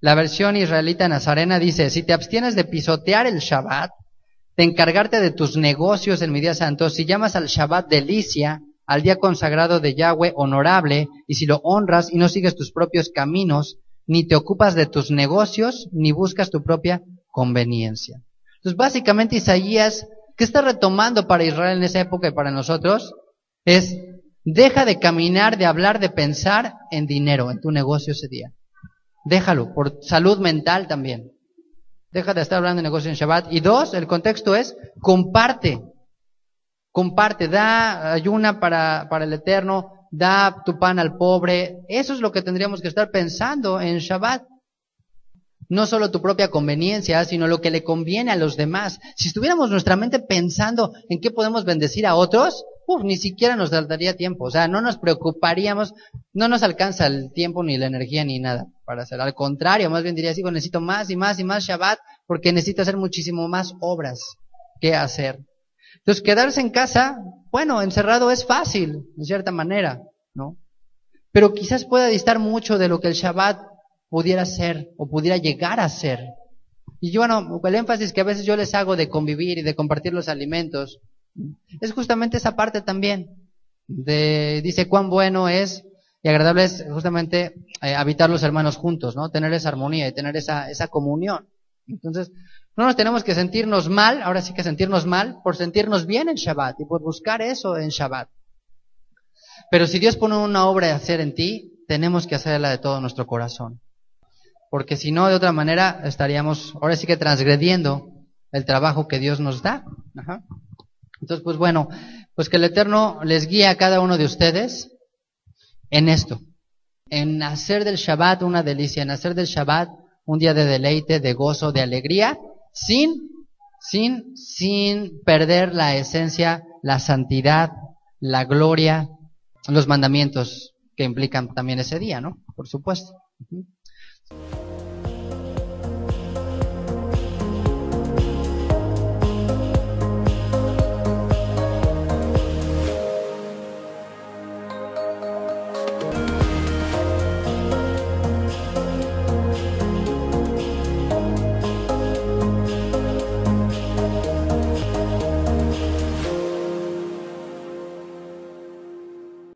Speaker 1: La versión israelita nazarena dice, si te abstienes de pisotear el Shabbat, de encargarte de tus negocios en mi día santo, si llamas al Shabbat delicia, al día consagrado de Yahweh honorable, y si lo honras y no sigues tus propios caminos, ni te ocupas de tus negocios, ni buscas tu propia conveniencia. Entonces, básicamente Isaías, ¿qué está retomando para Israel en esa época y para nosotros? Es, deja de caminar, de hablar, de pensar en dinero, en tu negocio ese día. Déjalo, por salud mental también. Deja de estar hablando de negocio en Shabbat. Y dos, el contexto es, comparte, da ayuna para el Eterno, da tu pan al pobre. Eso es lo que tendríamos que estar pensando en Shabbat. No solo tu propia conveniencia, sino lo que le conviene a los demás. Si estuviéramos nuestra mente pensando en qué podemos bendecir a otros, ni siquiera nos daría tiempo. O sea, no nos preocuparíamos, no nos alcanza el tiempo ni la energía ni nada para hacer. Al contrario, más bien diría así, bueno, necesito más y más y más Shabbat porque necesito hacer muchísimo más obras que hacer. Entonces, quedarse en casa, bueno, encerrado es fácil, en cierta manera, ¿no? Pero quizás pueda distar mucho de lo que el Shabbat pudiera ser o pudiera llegar a ser. Y yo, bueno, el énfasis que a veces yo les hago de convivir y de compartir los alimentos, es justamente esa parte también. Dice cuán bueno es y agradable es justamente habitar los hermanos juntos, ¿no? Tener esa armonía y tener esa comunión. Entonces, no nos tenemos que sentirnos mal, ahora sí que sentirnos mal, por sentirnos bien en Shabbat y por buscar eso en Shabbat. Pero si Dios pone una obra de hacer en ti, tenemos que hacerla de todo nuestro corazón. Porque si no, de otra manera, estaríamos ahora sí que transgrediendo el trabajo que Dios nos da. Ajá. Entonces, pues bueno, pues que el Eterno les guíe a cada uno de ustedes en esto, en hacer del Shabbat una delicia, en hacer del Shabbat un día de deleite, de gozo, de alegría, sin perder la esencia, la santidad, la gloria, los mandamientos que implican también ese día, ¿no? Por supuesto.